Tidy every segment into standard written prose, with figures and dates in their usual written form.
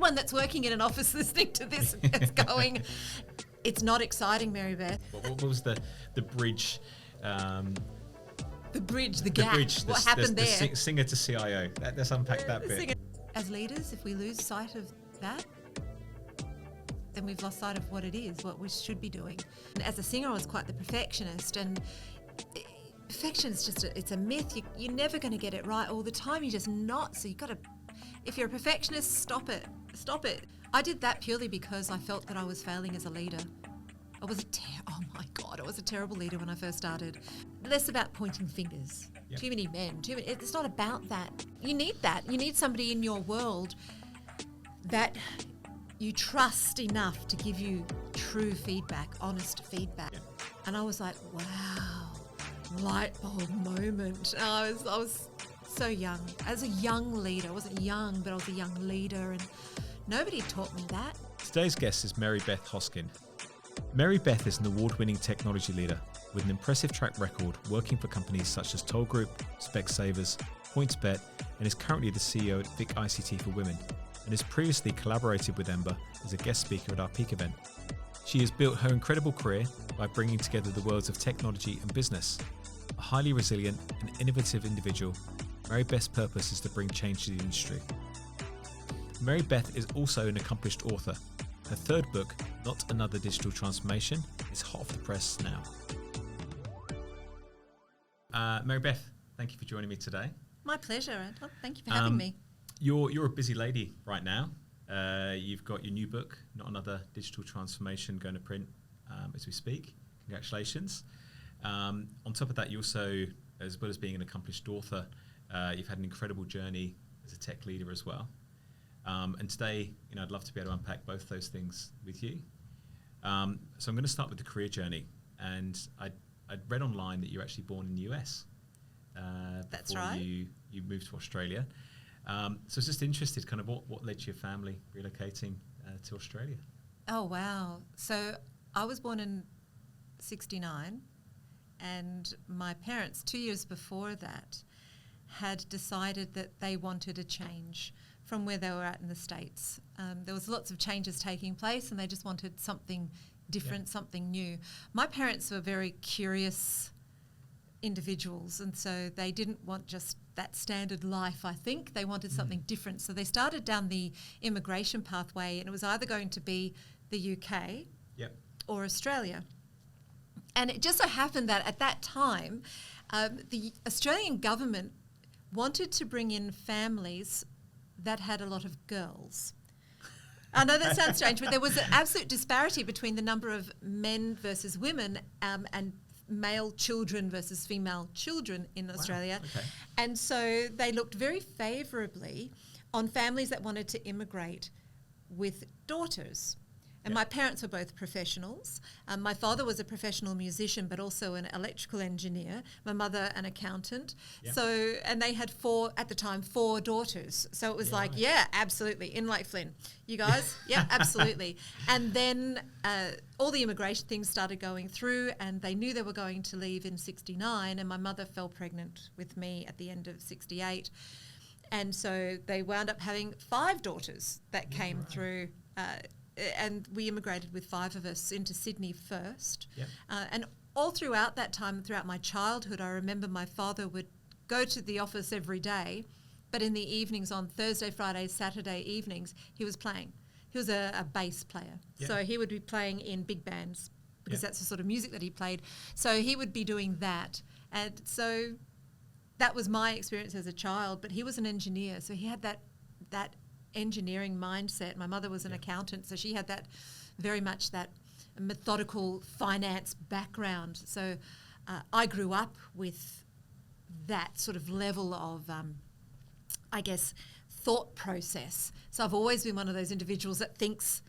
anyone that's working in an office listening to this is going, it's not exciting, Mary-Beth. What was the bridge? The bridge, the gap. What happened there? Singer to CIO. Let's unpack that bit. As leaders, if we lose sight of that, then we've lost sight of what it is, what we should be doing. And as a singer, I was quite the perfectionist, and perfection is just it's a myth. You're never going to get it right all the time. You're just not. So you've got to, if you're a perfectionist, stop it. Stop it. I did that purely because I felt that I was failing as a leader. I was I was a terrible leader when I first started. Less about pointing fingers. Yep. Too many men. It's not about that. You need that. You need somebody in your world that you trust enough to give you true feedback, honest feedback. Yep. And I was like, wow, light bulb moment. I was so young. As a young leader, I wasn't young, but I was a young leader, and nobody taught me that. Today's guest is Mary-Beth Hosking. Mary-Beth is an award-winning technology leader with an impressive track record working for companies such as Toll Group, Specsavers, Pointsbet, and is currently the CEO at VIC ICT for Women, and has previously collaborated with Emmbr as a guest speaker at our peak event. She has built her incredible career by bringing together the worlds of technology and business. A highly resilient and innovative individual, Mary-Beth's purpose is to bring change to the industry. Mary-Beth is also an accomplished author. Her third book, Not Another Digital Transformation, is hot off the press now. Mary-Beth, thank you for joining me today. My pleasure, Anton. Thank you for having me. You're a busy lady right now. You've got your new book, Not Another Digital Transformation, going to print as we speak. Congratulations. On top of that, you also, as well as being an accomplished author, you've had an incredible journey as a tech leader as well. And today, I'd love to be able to unpack both those things with you. So I'm going to start with the career journey. And I'd read online that you're actually born in the US. That's right. You moved to Australia. So I was just interested, kind of what led to your family relocating to Australia? Oh, wow. So I was born in 1969, and my parents, 2 years before that, had decided that they wanted a change from where they were at in the States. There was lots of changes taking place, and they just wanted something different, something new. My parents were very curious individuals, and so they didn't want just that standard life, I think. They wanted something different. So they started down the immigration pathway, and it was either going to be the UK or Australia. And it just so happened that at that time, the Australian government wanted to bring in families that had a lot of girls. I know that sounds strange, but there was an absolute disparity between the number of men versus women and male children versus female children in Australia. Okay. And so they looked very favourably on families that wanted to immigrate with daughters. And my parents were both professionals. My father was a professional musician, but also an electrical engineer. My mother, an accountant. So, and they had four daughters. So it was absolutely. In like Flynn. You guys? Absolutely. And then all the immigration things started going through, and they knew they were going to leave in 1969, and my mother fell pregnant with me at the end of 1968. And so they wound up having 5 daughters that came through. And we immigrated with 5 of us into Sydney first. And all throughout that time, throughout my childhood, I remember my father would go to the office every day, but in the evenings on Thursday, Friday, Saturday evenings, he was playing. He was a bass player. So he would be playing in big bands because that's the sort of music that he played. So he would be doing that. And so that was my experience as a child, but he was an engineer. So he had that engineering mindset. My mother was an accountant, so she had that very much that methodical finance background. So I grew up with that sort of level of, I guess, thought process. So I've always been one of those individuals that thinks,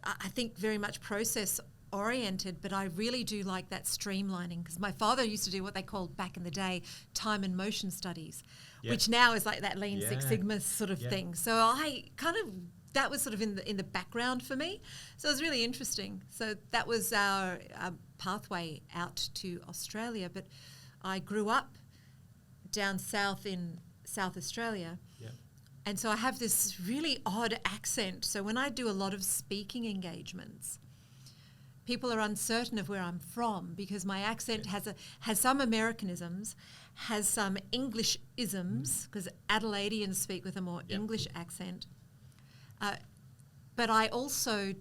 I think very much process oriented, but I really do like that streamlining, because my father used to do what they called back in the day time and motion studies, which now is like that Lean Six Sigma sort of thing. So I kind of, that was sort of in the background for me. So it was really interesting. So that was our pathway out to Australia. But I grew up down south in South Australia, And so I have this really odd accent. So when I do a lot of speaking engagements, people are uncertain of where I'm from because my accent has some Americanisms, has some English isms, because Adelaideans speak with a more English accent. But I also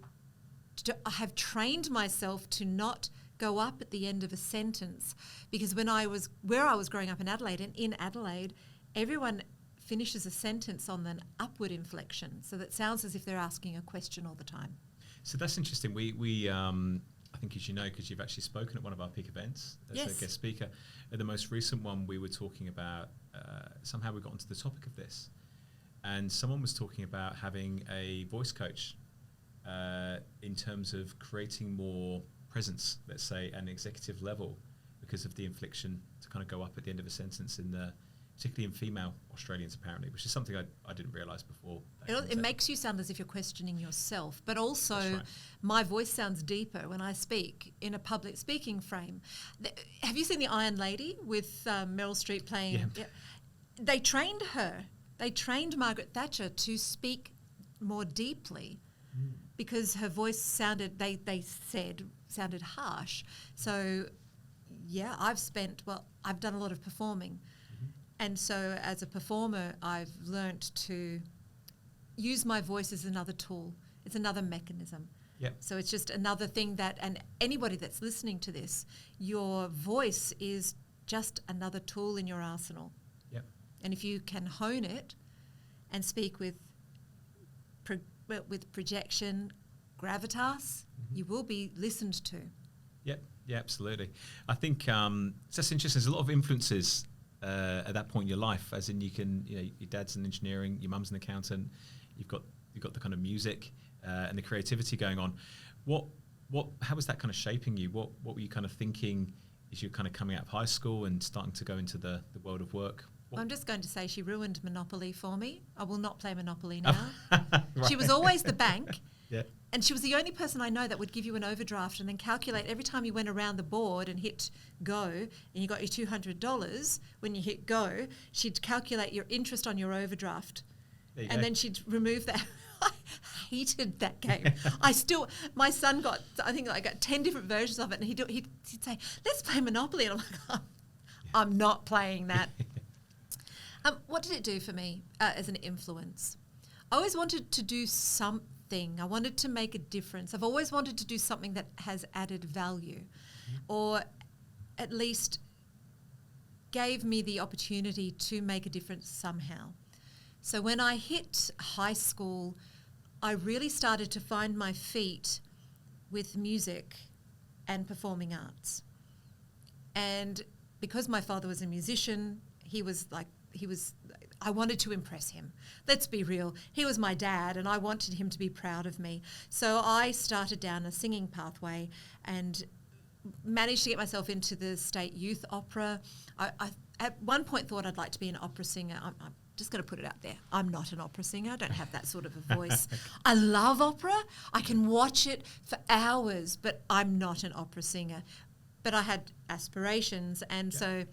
have trained myself to not go up at the end of a sentence, because where I was growing up in Adelaide, and in Adelaide, everyone finishes a sentence on an upward inflection, so that sounds as if they're asking a question all the time. So that's interesting. We I think, as you know, because you've actually spoken at one of our peak events as a guest speaker. At the most recent one, we were talking about, somehow we got onto the topic of this, and someone was talking about having a voice coach in terms of creating more presence, let's say, at an executive level, because of the inflection to kind of go up at the end of a sentence particularly in female Australians, apparently, which is something I didn't realise before. It makes you sound as if you're questioning yourself, but also my voice sounds deeper when I speak in a public speaking frame. Have you seen The Iron Lady with Meryl Streep playing? Yeah. They trained her. They trained Margaret Thatcher to speak more deeply because her voice sounded harsh. So, I've done a lot of performing. And so as a performer, I've learnt to use my voice as another tool. It's another mechanism. Yep. So it's just another thing and anybody that's listening to this, your voice is just another tool in your arsenal. Yep. And if you can hone it and speak with projection, gravitas, you will be listened to. Yep. Yeah, absolutely. I think it's just interesting. There's a lot of influences at that point in your life, as in your dad's in engineering, your mum's an accountant, you've got the kind of music and the creativity going on. How was that kind of shaping you? What were you kind of thinking as you're kind of coming out of high school and starting to go into the world of work? I'm just going to say she ruined Monopoly for me. I will not play Monopoly now. Right. She was always the bank. Yeah. And she was the only person I know that would give you an overdraft and then calculate every time you went around the board and hit go and you got your $200, when you hit go, she'd calculate your interest on your overdraft. And then she'd remove that. I hated that game. My son got 10 different versions of it, and he'd say, let's play Monopoly. And I'm like, I'm not playing that. What did it do for me as an influence? I always wanted to do something. I wanted to make a difference. I've always wanted to do something that has added value, or at least gave me the opportunity to make a difference somehow. So when I hit high school, I really started to find my feet with music and performing arts. And because my father was a musician, I wanted to impress him. Let's be real. He was my dad and I wanted him to be proud of me. So I started down a singing pathway and managed to get myself into the state youth opera. I at one point thought I'd like to be an opera singer. I'm just going to put it out there. I'm not an opera singer. I don't have that sort of a voice. I love opera. I can watch it for hours, but I'm not an opera singer. But I had aspirations, and so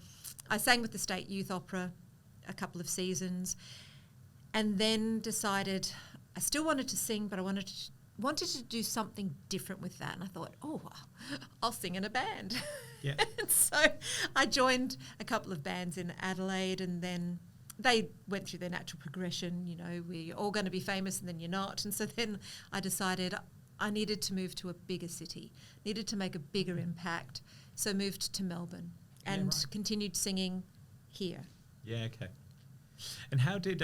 I sang with the State Youth Opera a couple of seasons, and then decided I still wanted to sing, but I wanted to do something different with that. And I thought, I'll sing in a band. Yeah. And so I joined a couple of bands in Adelaide, and then they went through their natural progression. You know, we're all going to be famous and then you're not. And so then I decided I needed to move to a bigger city, needed to make a bigger impact. So moved to Melbourne and continued singing here. Yeah, okay. And how did,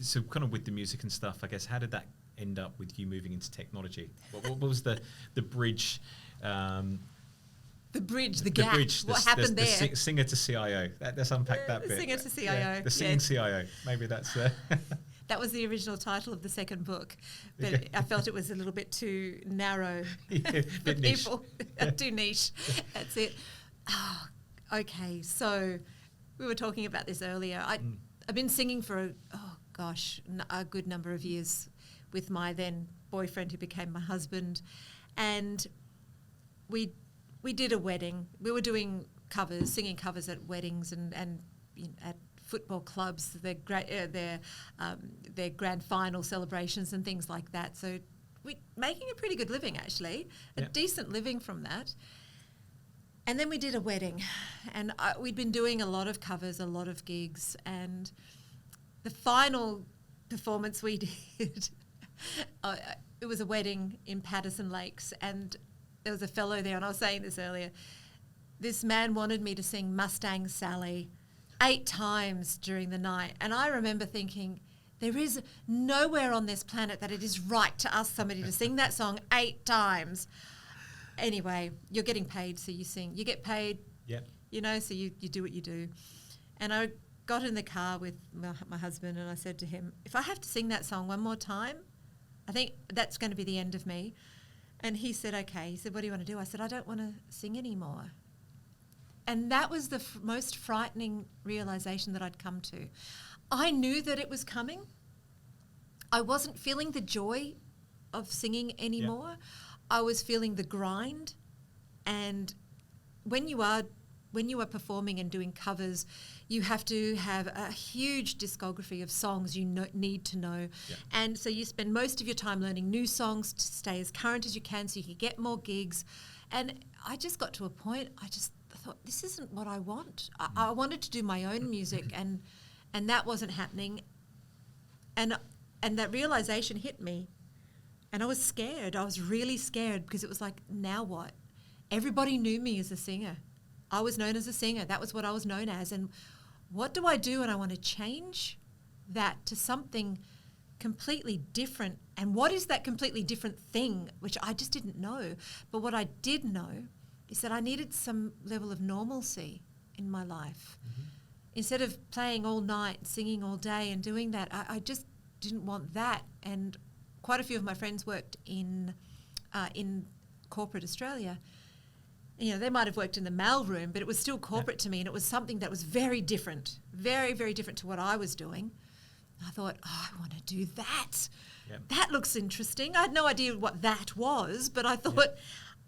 so kind of with the music and stuff, I guess, how did that end up with you moving into technology? What was the bridge? The bridge, the gap. Bridge, what happened there? The singer to CIO. Let's unpack that bit. Singer to CIO. Yeah, the singing CIO. Maybe that's... That was the original title of the second book, but I felt it was a little bit too narrow for people. Too niche. That's it. Oh, okay, so we were talking about this earlier. I've been singing for, a good number of years with my then boyfriend who became my husband, and we did a wedding. We were doing covers, singing covers at weddings and at football clubs, their grand final celebrations and things like that. So we're making a pretty good living, actually, a decent living from that. And then we did a wedding, and we'd been doing a lot of covers, a lot of gigs, and the final performance we did, it was a wedding in Patterson Lakes, and there was a fellow there, and I was saying this earlier, this man wanted me to sing Mustang Sally 8 times during the night. And I remember thinking, there is nowhere on this planet that it is right to ask somebody to sing that song 8 times. Anyway, you're getting paid, so you sing. You get paid, so you do what you do. And I got in the car with my husband and I said to him, if I have to sing that song one more time, I think that's going to be the end of me. And he said, okay. He said, what do you want to do? I said, I don't want to sing anymore. And that was the most frightening realisation that I'd come to. I knew that it was coming. I wasn't feeling the joy of singing anymore. I was feeling the grind. And when you are performing and doing covers, you have to have a huge discography of songs you need to know. Yeah. And so you spend most of your time learning new songs to stay as current as you can so you can get more gigs. And I just got to a point, I thought, this isn't what I want. I wanted to do my own music, and that wasn't happening. And that realisation hit me, and I was scared. I was really scared because it was like, now what? Everybody knew me as a singer. I was known as a singer. That was what I was known as. And what do I do? And I want to change that to something completely different. And what is that completely different thing, which I just didn't know. But what I did know is that I needed some level of normalcy in my life. Mm-hmm. Instead of playing all night, singing all day and doing that, I just didn't want that. And quite a few of my friends worked in corporate Australia. You know, they might have worked in the mail room, but it was still corporate to me, and it was something that was very different, very, very different to what I was doing. I thought, I want to do that. Yep. That looks interesting. I had no idea what that was, but I thought,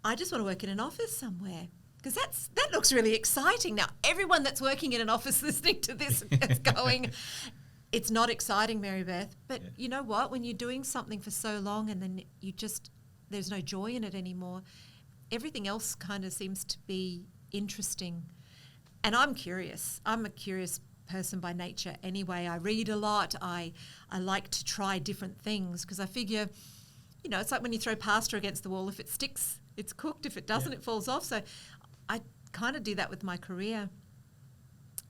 I just want to work in an office somewhere because that looks really exciting. Now, everyone that's working in an office listening to this is going, it's not exciting, Mary-Beth, but you know what? When you're doing something for so long and then there's no joy in it anymore, everything else kind of seems to be interesting. And I'm curious. I'm a curious person by nature anyway. I read a lot. I like to try different things because I figure, it's like when you throw pasta against the wall. If it sticks, it's cooked. If it doesn't, it falls off. So I kind of do that with my career.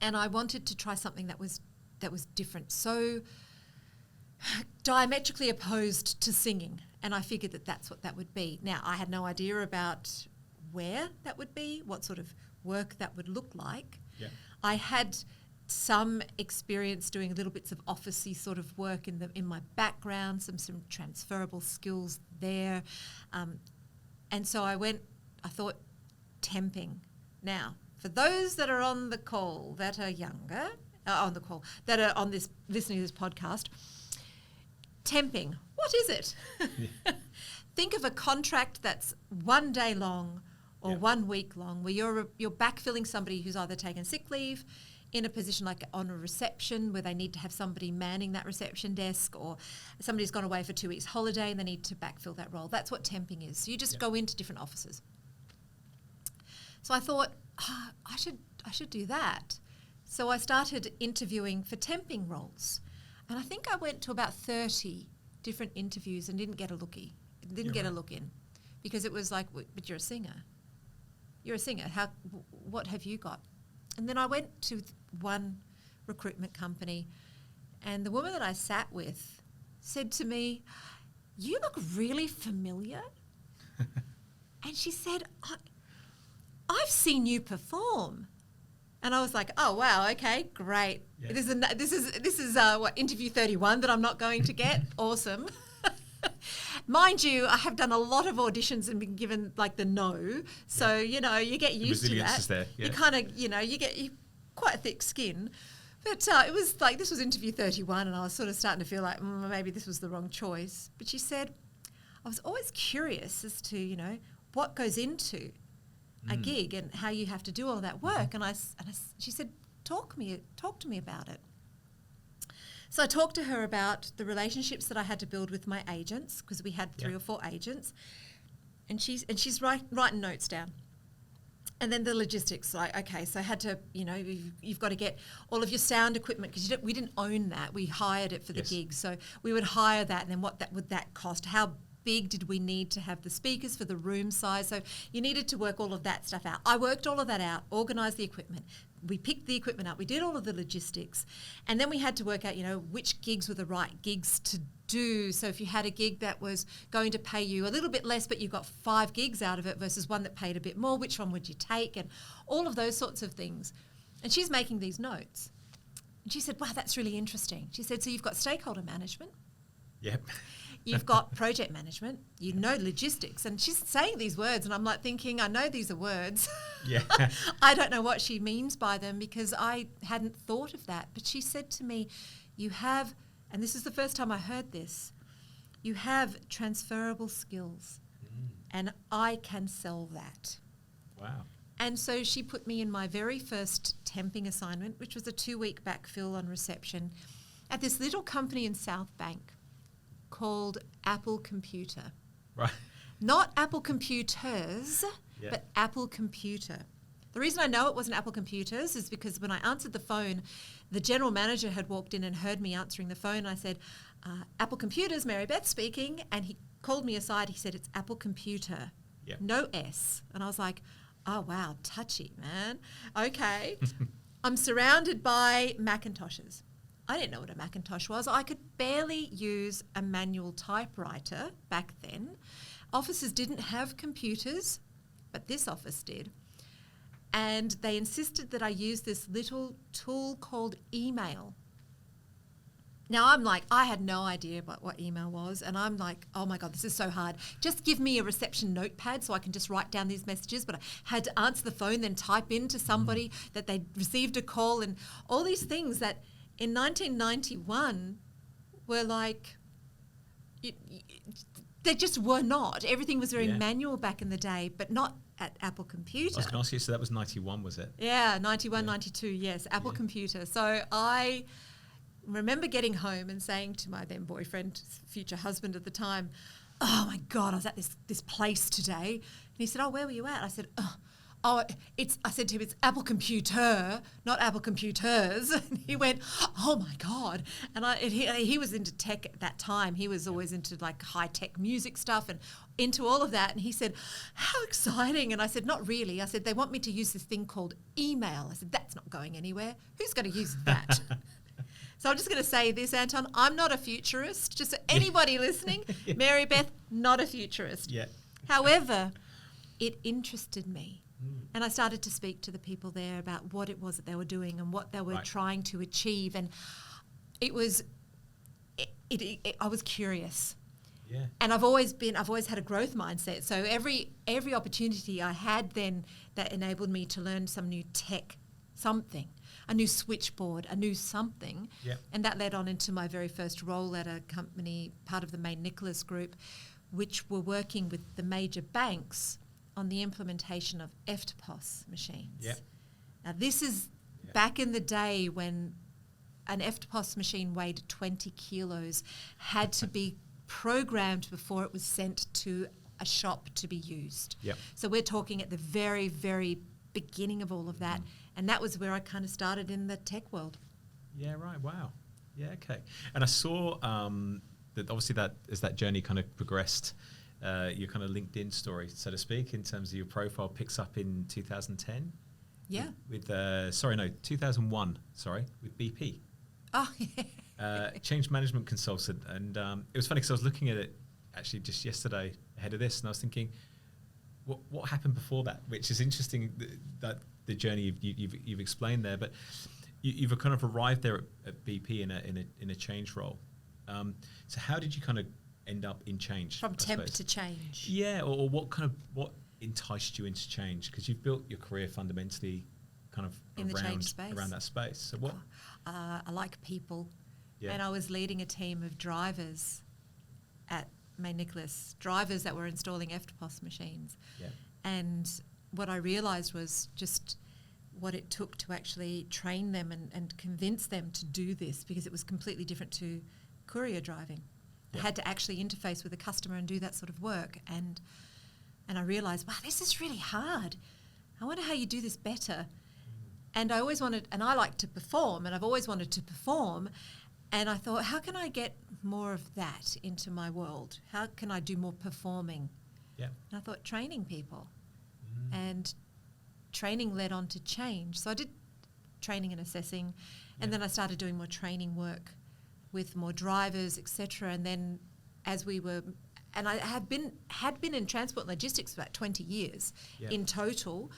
And I wanted to try something that was different, so diametrically opposed to singing. And I figured that that's what that would be. Now, I had no idea about where that would be, what sort of work that would look like. Yeah. I had some experience doing little bits of office-y sort of work in my background, some transferable skills there. And so I thought, temping. Now, for those that are on the call that are younger, that are on this, listening to this podcast, temping, what is it? Think of a contract that's 1 day long or 1 week long, where you're backfilling somebody who's either taken sick leave, in a position like on a reception where they need to have somebody manning that reception desk, or somebody's gone away for 2 weeks holiday and they need to backfill that role. That's what temping is. So you just go into different offices. So I thought, I should do that. So I started interviewing for temping roles. And I think I went to about 30 different interviews and didn't get a lookie. Didn't get a look in, because it was like, but you're a singer. You're a singer. What have you got? And then I went to one recruitment company, and the woman that I sat with said to me, you look really familiar. And she said, I've seen you perform. And I was like, oh, wow, okay, great. Yeah. This is what, interview 31 that I'm not going to get? Awesome. Mind you, I have done a lot of auditions and been given like the no. So, you get used to that. Is there. Yeah. You kind of, you get quite a thick skin. But it was like, this was interview 31, and I was sort of starting to feel like maybe this was the wrong choice. But she said, I was always curious as to, what goes into a gig and how you have to do all that work. And she said, talk to me about it. So I talked to her about the relationships that I had to build with my agents, because we had 3 or 4 agents, and she's writing notes down. And then the logistics, like, okay, so I had to, you've got to get all of your sound equipment, because we didn't own that. We hired it for the gigs. So we would hire that, and then what would that cost? How big did we need to have the speakers for the room size? So you needed to work all of that stuff out. I worked all of that out, organised the equipment. We picked the equipment up. We did all of the logistics. And then we had to work out, which gigs were the right gigs to do. So if you had a gig that was going to pay you a little bit less, but you got 5 gigs out of it versus one that paid a bit more, which one would you take? And all of those sorts of things. And she's making these notes. And she said, wow, that's really interesting. She said, so you've got stakeholder management. Yep. You've got project management, logistics. And she's saying these words, and I'm like thinking, I know these are words. Yeah. I don't know what she means by them, because I hadn't thought of that. But she said to me, you have, and this is the first time I heard this, you have transferable skills, and I can sell that. Wow. And so she put me in my very first temping assignment, which was a 2-week backfill on reception at this little company in South Bank called Apple Computer. Right. Not Apple Computers, but Apple Computer. The reason I know it wasn't Apple Computers is because when I answered the phone, the general manager had walked in and heard me answering the phone. I said, Apple Computers, Mary-Beth speaking. And he called me aside. He said, it's Apple Computer. Yep. No S. And I was like, oh, wow, touchy, man. Okay. I'm surrounded by Macintoshes. I didn't know what a Macintosh was. I could barely use a manual typewriter back then. Offices didn't have computers, but this office did. And they insisted that I use this little tool called email. Now, I'm like, I had no idea about what email was. And I'm like, oh, my God, this is so hard. Just give me a reception notepad so I can just write down these messages. But I had to answer the phone, then type in to somebody that they'd received a call, and all these things that in 1991 were like, they just were not. Everything was very manual back in the day, but not at Apple Computer. I was going to ask you, so that was 91, was it? Yeah, 91, 92, yes, Apple Computer. So I remember getting home and saying to my then boyfriend, future husband at the time, oh my God, I was at this place today. And he said, oh, where were you at? I said, I said to him, it's Apple Computer, not Apple Computers. And he went, oh my God. And he was into tech at that time. He was always into like high-tech music stuff and into all of that. And he said, how exciting. And I said, not really. I said, they want me to use this thing called email. I said, that's not going anywhere. Who's going to use that? So I'm just going to say this, Anton, I'm not a futurist. Just so anybody listening, Mary-Beth, not a futurist. Yeah. However, it interested me. And I started to speak to the people there about what it was that they were doing and what they were trying to achieve. And it was, I was curious. Yeah. And I've always had a growth mindset. So every opportunity I had then that enabled me to learn some new tech, something, a new switchboard, a new something. Yep. And that led on into my very first role at a company, part of the May Nicholas Group, which were working with the major banks on the implementation of EPMO machines. Yep. Now this is back in the day when an EPMO machine weighed 20 kilos, had to be programmed before it was sent to a shop to be used. Yep. So we're talking at the very, very beginning of all of that. And that was where I kind of started in the tech world. Yeah, right. Wow. Yeah, okay. And I saw that obviously that as that journey kind of progressed, your kind of LinkedIn story, so to speak, in terms of your profile picks up in 2010. Yeah. With 2001. Sorry, with BP. Oh, yeah. Change management consultant, and it was funny because I was looking at it actually just yesterday ahead of this, and I was thinking, what happened before that? Which is interesting that the journey you've explained there, but you've kind of arrived there at BP in a change role. So how did you kind of end up in change? From temp to change. Yeah, or what enticed you into change? Because you've built your career fundamentally kind of around that space. So what? I like people. Yeah. And I was leading a team of drivers at May Nicholas, drivers that were installing EPMO machines. Yeah. And what I realised was just what it took to actually train them and convince them to do this, because it was completely different to courier driving. I had to actually interface with a customer and do that sort of work. And I realised, wow, this is really hard. I wonder how you do this better. And I always wanted, and I like to perform, and I've always wanted to perform. And I thought, how can I get more of that into my world? How can I do more performing? Yeah. And I thought, training people. And training led on to change. So I did training and assessing, and then I started doing more training work with more drivers, etc. And then as we were, and I had been in transport and logistics for about 20 years in total.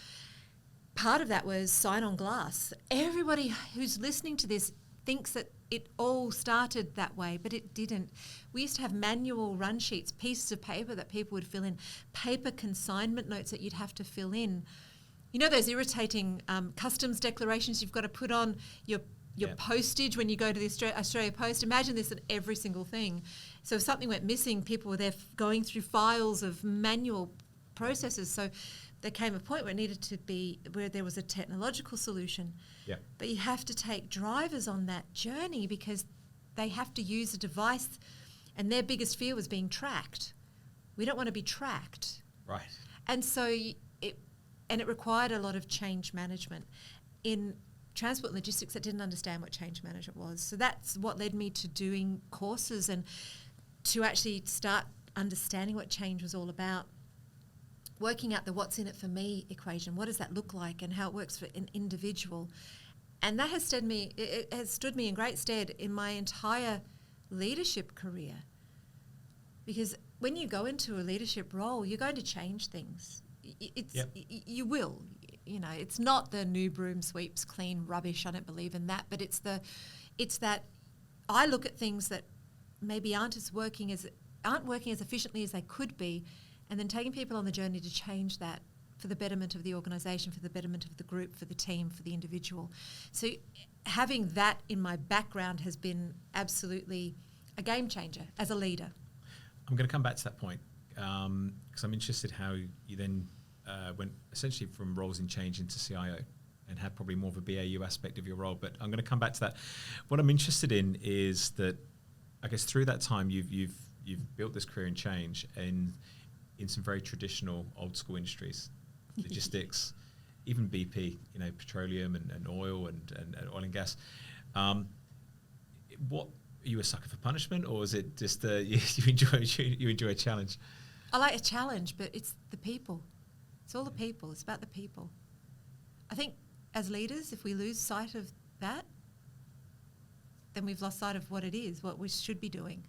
Part of that was sign on glass. Everybody who's listening to this thinks that it all started that way, but it didn't. We used to have manual run sheets, pieces of paper that people would fill in, paper consignment notes that you'd have to fill in. You know those irritating customs declarations you've got to put on your postage when you go to the Australia Post? Imagine this in every single thing. So if something went missing, people were there going through files of manual processes. So there came a point where it needed to be, where there was a technological solution. Yeah. But you have to take drivers on that journey, because they have to use a device, and their biggest fear was being tracked. We don't want to be tracked. Right. And so it required a lot of change management. In transport and logistics, I didn't understand what change management was. So that's what led me to doing courses and to actually start understanding what change was all about. Working out the what's in it for me equation. What does that look like, and how it works for an individual? And that has stood me in great stead in my entire leadership career. Because when you go into a leadership role, you're going to change things. You will. You know, it's not the new broom sweeps clean rubbish. I don't believe in that. But it's that I look at things that maybe aren't working as efficiently as they could be, and then taking people on the journey to change that for the betterment of the organisation, for the betterment of the group, for the team, for the individual. So having that in my background has been absolutely a game changer as a leader. I'm going to come back to that point because I'm interested how you then went essentially from roles in change into CIO and had probably more of a BAU aspect of your role. But I'm going to come back to that. What I'm interested in is that, I guess, through that time you've built this career in change and in some very traditional old school industries, logistics, even BP, petroleum and oil and oil and gas. What, are you a sucker for punishment, or is it just you enjoy a challenge? I like a challenge, but it's the people. It's all the people. It's about the people. I think as leaders, if we lose sight of that, then we've lost sight of what it is, what we should be doing.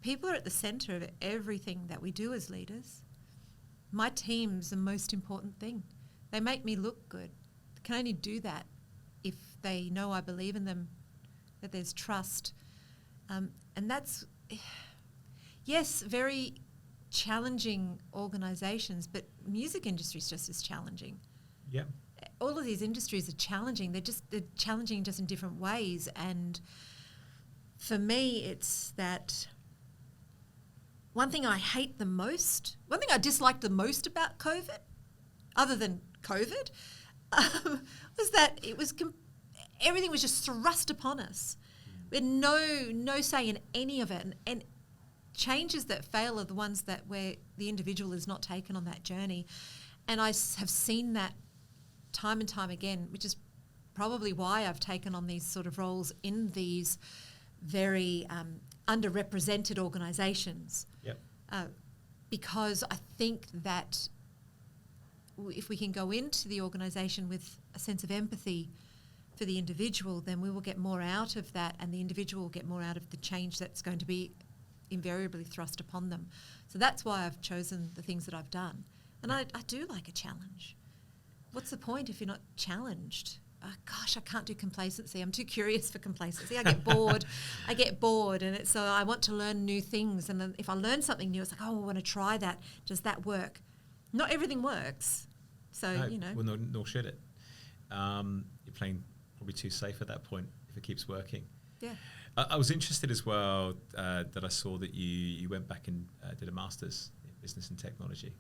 People are at the centre of everything that we do as leaders. My team's the most important thing. They make me look good. They can only do that if they know I believe in them, that there's trust. And that's, yes, very challenging organisations, but music industry is just as challenging. Yeah. All of these industries are challenging. They're challenging just in different ways. And for me, it's that one thing I disliked the most about COVID, other than COVID, was that it was everything was just thrust upon us. We had no say in any of it, and changes that fail are the ones where the individual is not taken on that journey. And I have seen that time and time again, which is probably why I've taken on these sort of roles in these very underrepresented organisations. Yep. Because I think that if we can go into the organisation with a sense of empathy for the individual, then we will get more out of that, and the individual will get more out of the change that's going to be invariably thrust upon them. So that's why I've chosen the things that I've done. And I do like a challenge. What's the point if you're not challenged? I can't do complacency. I'm too curious for complacency. I get bored. And so I want to learn new things. And then if I learn something new, it's like, I want to try that. Does that work? Not everything works. So, no, Well, nor should it. You're playing probably too safe at that point if it keeps working. Yeah. I was interested as well that I saw that you went back and did a master's in business and technology.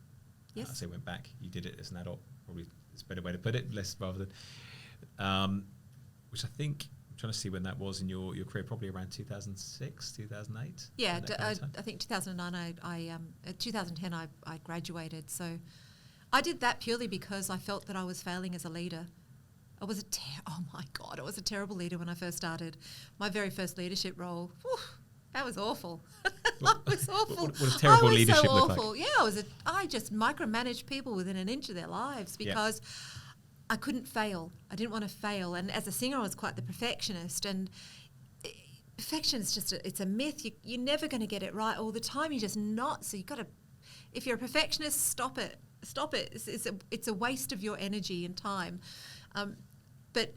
Yes. I say went back. You did it as an adult. Probably it's a better way to put it, less rather than. which I think, I'm trying to see when that was in your career, probably around 2006, 2008? Yeah, I think 2009, 2010 I graduated. So I did that purely because I felt that I was failing as a leader. I was I was a terrible leader when I first started. My very first leadership role, that was awful. That was awful. What does terrible leadership look like? Yeah, I just micromanaged people within an inch of their lives because I couldn't fail. I didn't want to fail. And as a singer, I was quite the perfectionist. And perfection is it's a myth. You're never going to get it right all the time. You're just not. So you've got to, if you're a perfectionist, stop it. Stop it. It's a waste of your energy and time. But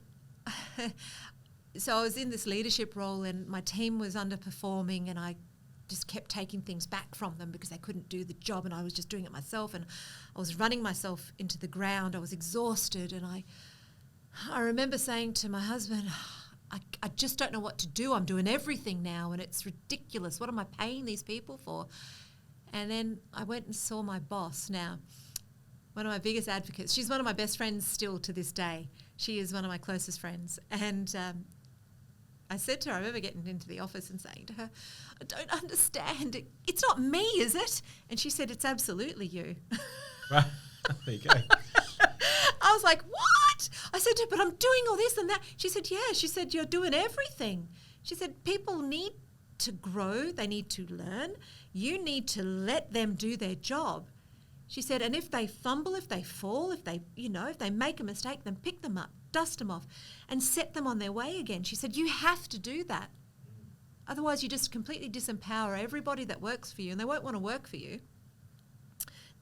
so I was in this leadership role and my team was underperforming and I just kept taking things back from them because they couldn't do the job and I was just doing it myself and I was running myself into the ground. I was exhausted and I remember saying to my husband, I just don't know what to do. I'm doing everything now and it's ridiculous. What am I paying these people for? And then I went and saw my boss. Now, one of my biggest advocates, she's one of my best friends still to this day. She is one of my closest friends. And I said to her, I remember getting into the office and saying to her, I don't understand. It's not me, is it? And she said, it's absolutely you. Right. There you go. I was like, what? I said to her, but I'm doing all this and that. She said, yeah. She said, you're doing everything. She said, people need to grow. They need to learn. You need to let them do their job. She said, and if they fumble, if they fall, if they make a mistake, then pick them up, dust them off, and set them on their way again. She said, you have to do that. Otherwise, you just completely disempower everybody that works for you, and they won't want to work for you.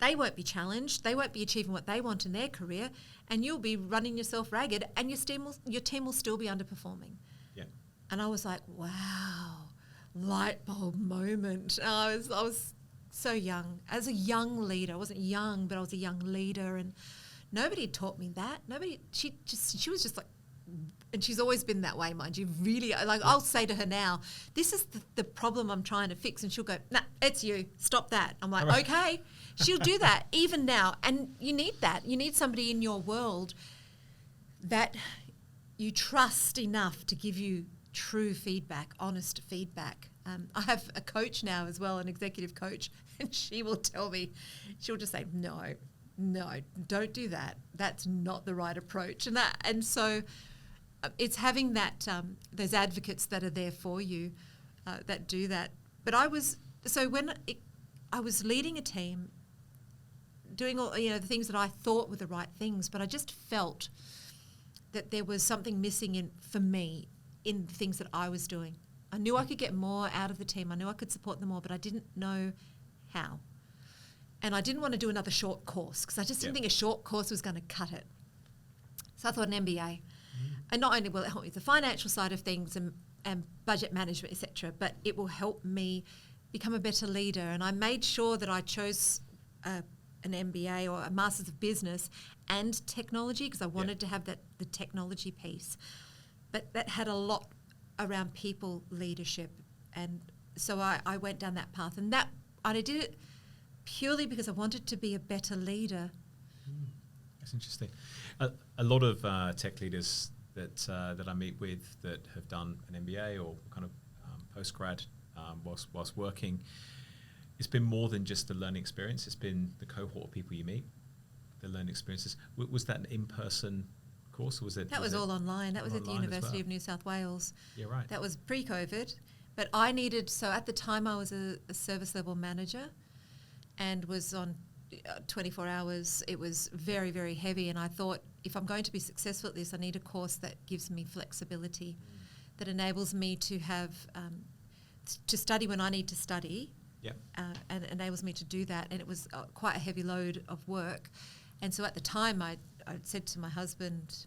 They won't be challenged. They won't be achieving what they want in their career, and you'll be running yourself ragged, and your team will still be underperforming. Yeah. And I was like, wow, light bulb moment. I was so young. As a young leader, I wasn't young, but I was a young leader, and nobody had taught me that. She was just like, and she's always been that way, mind you. Really, like I'll say to her now, this is the problem I'm trying to fix, and she'll go, nah, it's you. Stop that. I'm like, okay. She'll do that even now, and you need that. You need somebody in your world that you trust enough to give you true feedback, honest feedback. I have a coach now as well, an executive coach, and she will tell me, she'll just say, no, don't do that. That's not the right approach. And so it's having that, those advocates that are there for you that do that. But I was leading a team, doing all, the things that I thought were the right things, but I just felt that there was something missing for me in the things that I was doing. I knew I could get more out of the team. I knew I could support them more, but I didn't know how. And I didn't want to do another short course because I just didn't think a short course was going to cut it. So I thought an MBA. And not only will it help me with the financial side of things and budget management, etc., but it will help me become a better leader. And I made sure that I chose an MBA or a Masters of Business and Technology because I wanted to have the technology piece. But that had a lot around people leadership, and so I went down that path, and I did it purely because I wanted to be a better leader. That's interesting. A lot of tech leaders that I meet with that have done an MBA or kind of post-grad whilst working, it's been more than just the learning experience. It's been the cohort of people you meet, the learning experiences. Was that an in-person course, or was it? That was all online. That was at the University of New South Wales. Yeah, right. That was pre-COVID, but I needed. So at the time, I was a service level manager, and was on 24 hours. It was very, very heavy, and I thought if I'm going to be successful at this, I need a course that gives me flexibility, that enables me to have to study when I need to study. Yeah. And enables me to do that, and it was quite a heavy load of work, and so at the time I said to my husband,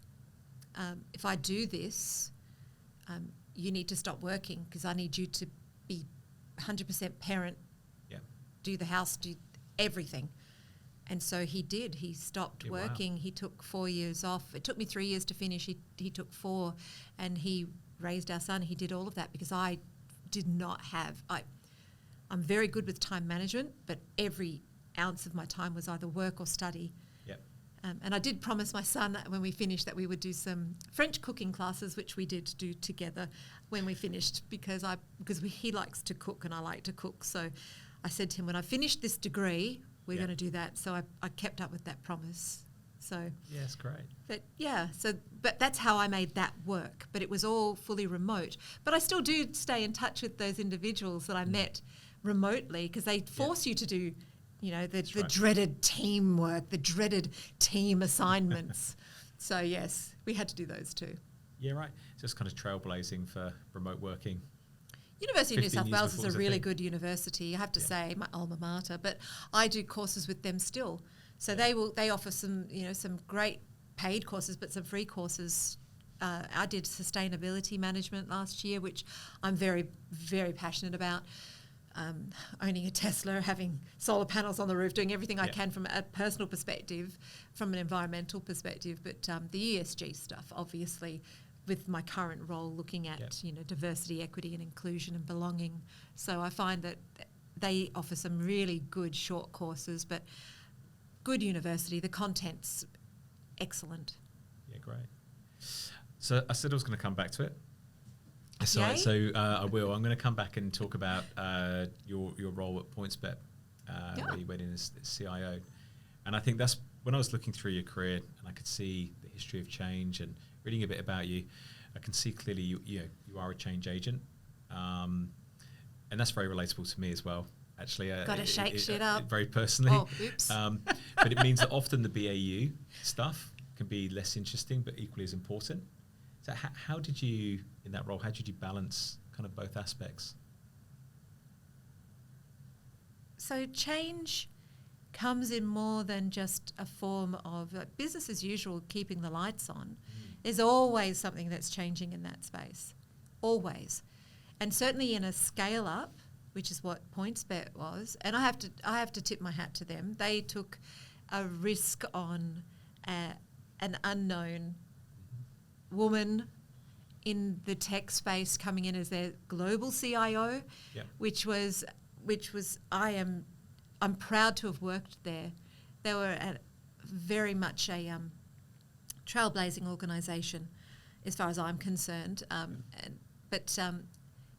if I do this, you need to stop working because I need you to be 100% parent, do the house, do everything. And so he did. He stopped working. Wow. He took 4 years off. It took me 3 years to finish. He took 4, and he raised our son. He did all of that because I did not have... I'm very good with time management, but every ounce of my time was either work or study. And I did promise my son that when we finished that we would do some French cooking classes, which we did do together when we finished, because he likes to cook and I like to cook. So I said to him, when I finish this degree, we're going to do that. So I kept up with that promise. So yeah, it's great. But that's how I made that work. But it was all fully remote. But I still do stay in touch with those individuals that I met remotely, because they force you to do, the dreaded teamwork, the dreaded team assignments. So yes, we had to do those too. Yeah, right. Just kind of trailblazing for remote working. University of New South Wales is a really good university, I have to say, my alma mater, but I do courses with them still. So they offer some great paid courses, but some free courses. I did sustainability management last year, which I'm very, very passionate about. Owning a Tesla, having solar panels on the roof, doing everything I can from a personal perspective, from an environmental perspective, but the ESG stuff, obviously, with my current role, looking at diversity, equity and inclusion and belonging. So I find that they offer some really good short courses, but good university, the content's excellent. Yeah, great. So I said I was going to come back to it. So I will. I'm going to come back and talk about your role at Pointsbet, where you went in as CIO. And I think that's when I was looking through your career and I could see the history of change and reading a bit about you, I can see clearly you are a change agent. And that's very relatable to me as well. Actually, got to shake shit up. Very personally. Oh, oops. But it means that often the BAU stuff can be less interesting, but equally as important. So how did you, in that role, how did you balance kind of both aspects? So change comes in more than just a form of business as usual, keeping the lights on. There's always something that's changing in that space, always. And certainly in a scale up, which is what Pointsbet was, and I have to tip my hat to them. They took a risk on an unknown woman in the tech space coming in as their global CIO, which was I'm proud to have worked there. They were very much a trailblazing organisation as far as I'm concerned, but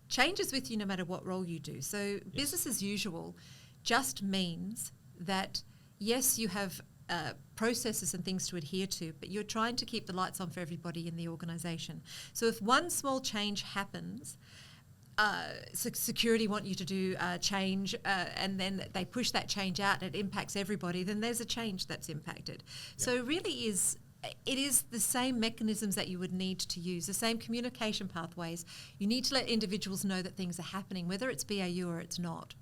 changes with you no matter what role you do. So business as usual just means that, yes, you have processes and things to adhere to, but you're trying to keep the lights on for everybody in the organisation. So if one small change happens, security want you to do change, and then they push that change out and it impacts everybody, then there's a change that's impacted. So really it is the same mechanisms that you would need to use, the same communication pathways. You need to let individuals know that things are happening, whether it's BAU or it's not.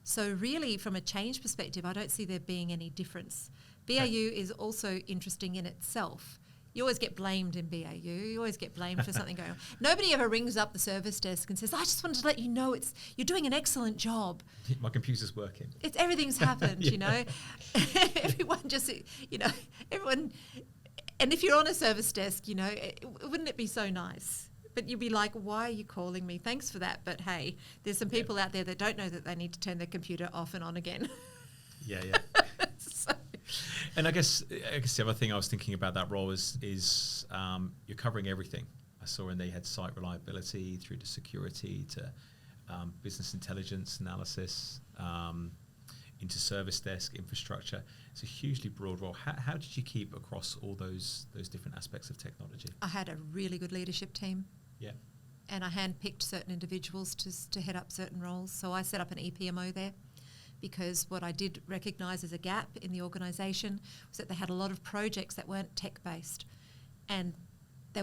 So really, from a change perspective, I don't see there being any difference. BAU is also interesting in itself. You always get blamed in BAU. You always get blamed for something going on. Nobody ever rings up the service desk and says, I just wanted to let you know you're doing an excellent job. My computer's working. Everything's happened, Everyone just, everyone... And if you're on a service desk, wouldn't it be so nice? But you'd be like, why are you calling me? Thanks for that. But hey, there's some people out there that don't know that they need to turn their computer off and on again. Yeah. And I guess the other thing I was thinking about that role is you're covering everything. I saw in there you had site reliability through to security to business intelligence analysis, into service desk infrastructure. It's a hugely broad role. How did you keep across all those different aspects of technology? I had a really good leadership team. Yeah. And I handpicked certain individuals to head up certain roles. So I set up an EPMO there because what I did recognise as a gap in the organisation was that they had a lot of projects that weren't tech-based. And they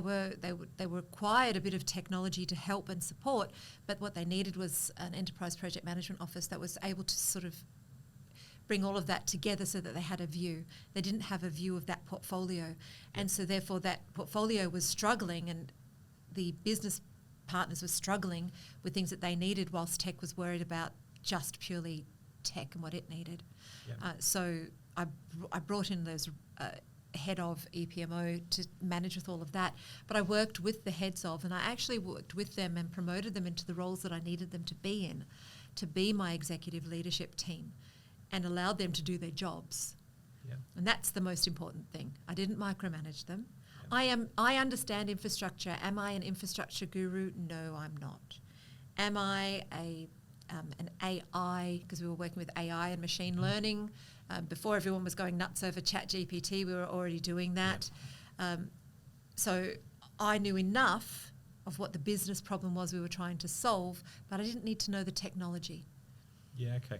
required a bit of technology to help and support, but what they needed was an enterprise project management office that was able to sort of bring all of that together so that they had a view. They didn't have a view of that portfolio. And so therefore that portfolio was struggling and the business partners were struggling with things that they needed whilst tech was worried about just purely tech and what it needed. So I brought in those head of EPMO to manage with all of that. But I worked with the heads of, and I actually worked with them and promoted them into the roles that I needed them to be in, to be my executive leadership team, and allowed them to do their jobs. Yeah. And that's the most important thing. I didn't micromanage them. Yeah. I understand infrastructure. Am I an infrastructure guru? No, I'm not. Am I an AI, because we were working with AI and machine learning. Before everyone was going nuts over ChatGPT, we were already doing that. Yeah. So I knew enough of what the business problem was we were trying to solve, but I didn't need to know the technology. Yeah, okay.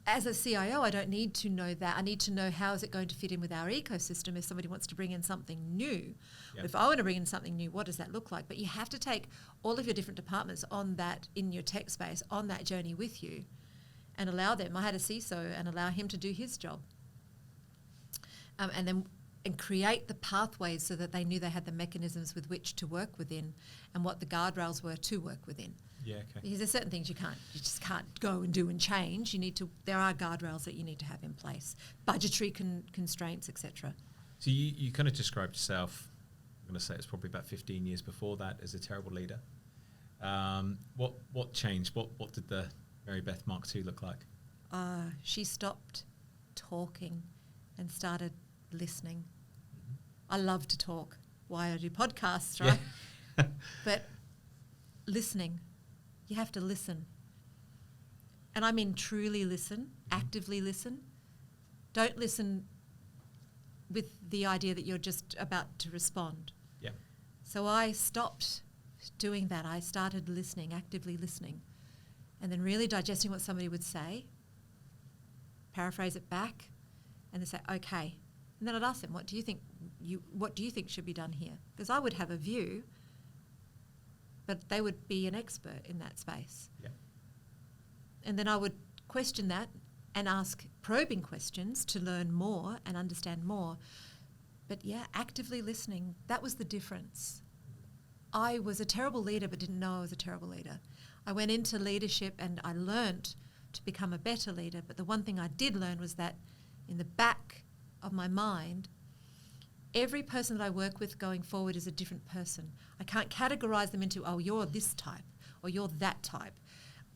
As a CIO, I don't need to know that. I need to know how is it going to fit in with our ecosystem if somebody wants to bring in something new. Yep. If I want to bring in something new, what does that look like? But you have to take all of your different departments on that, in your tech space, on that journey with you and allow them. I had a CISO and allow him to do his job. And create the pathways so that they knew they had the mechanisms with which to work within and what the guardrails were to work within. Yeah, okay. Because there's certain things you just can't go and do and change. There are guardrails that you need to have in place, budgetary constraints, etc. So you kind of described yourself, I'm going to say it's probably about 15 years before that, as a terrible leader. What changed? What did the Mary-Beth Mark II look like? She stopped talking and started listening. I love to talk. Why I do podcasts, right? Yeah. But listening. You have to listen. And I mean truly listen, actively listen. Don't listen with the idea that you're just about to respond. Yeah. So I stopped doing that. I started listening, actively listening, and then really digesting what somebody would say, paraphrase it back, and then say, okay. And then I'd ask them, what do you think should be done here? Because I would have a view, but they would be an expert in that space. Yeah. And then I would question that and ask probing questions to learn more and understand more. But yeah, actively listening, that was the difference. I was a terrible leader but didn't know I was a terrible leader. I went into leadership and I learnt to become a better leader, but the one thing I did learn was that in the back of my mind, every person that I work with going forward is a different person. I can't categorize them into, oh, you're this type or you're that type.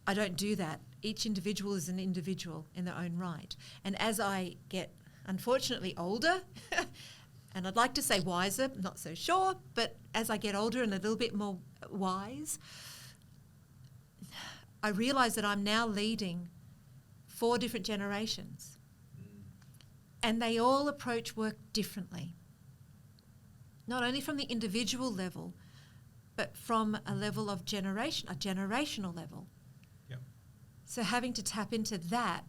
I don't do that. Each individual is an individual in their own right. And as I get, unfortunately, older, and I'd like to say wiser, not so sure, but as I get older and a little bit more wise, I realise that I'm now leading 4 different generations. And they all approach work differently. Not only from the individual level, but from a level of generational level. Yep. So having to tap into that,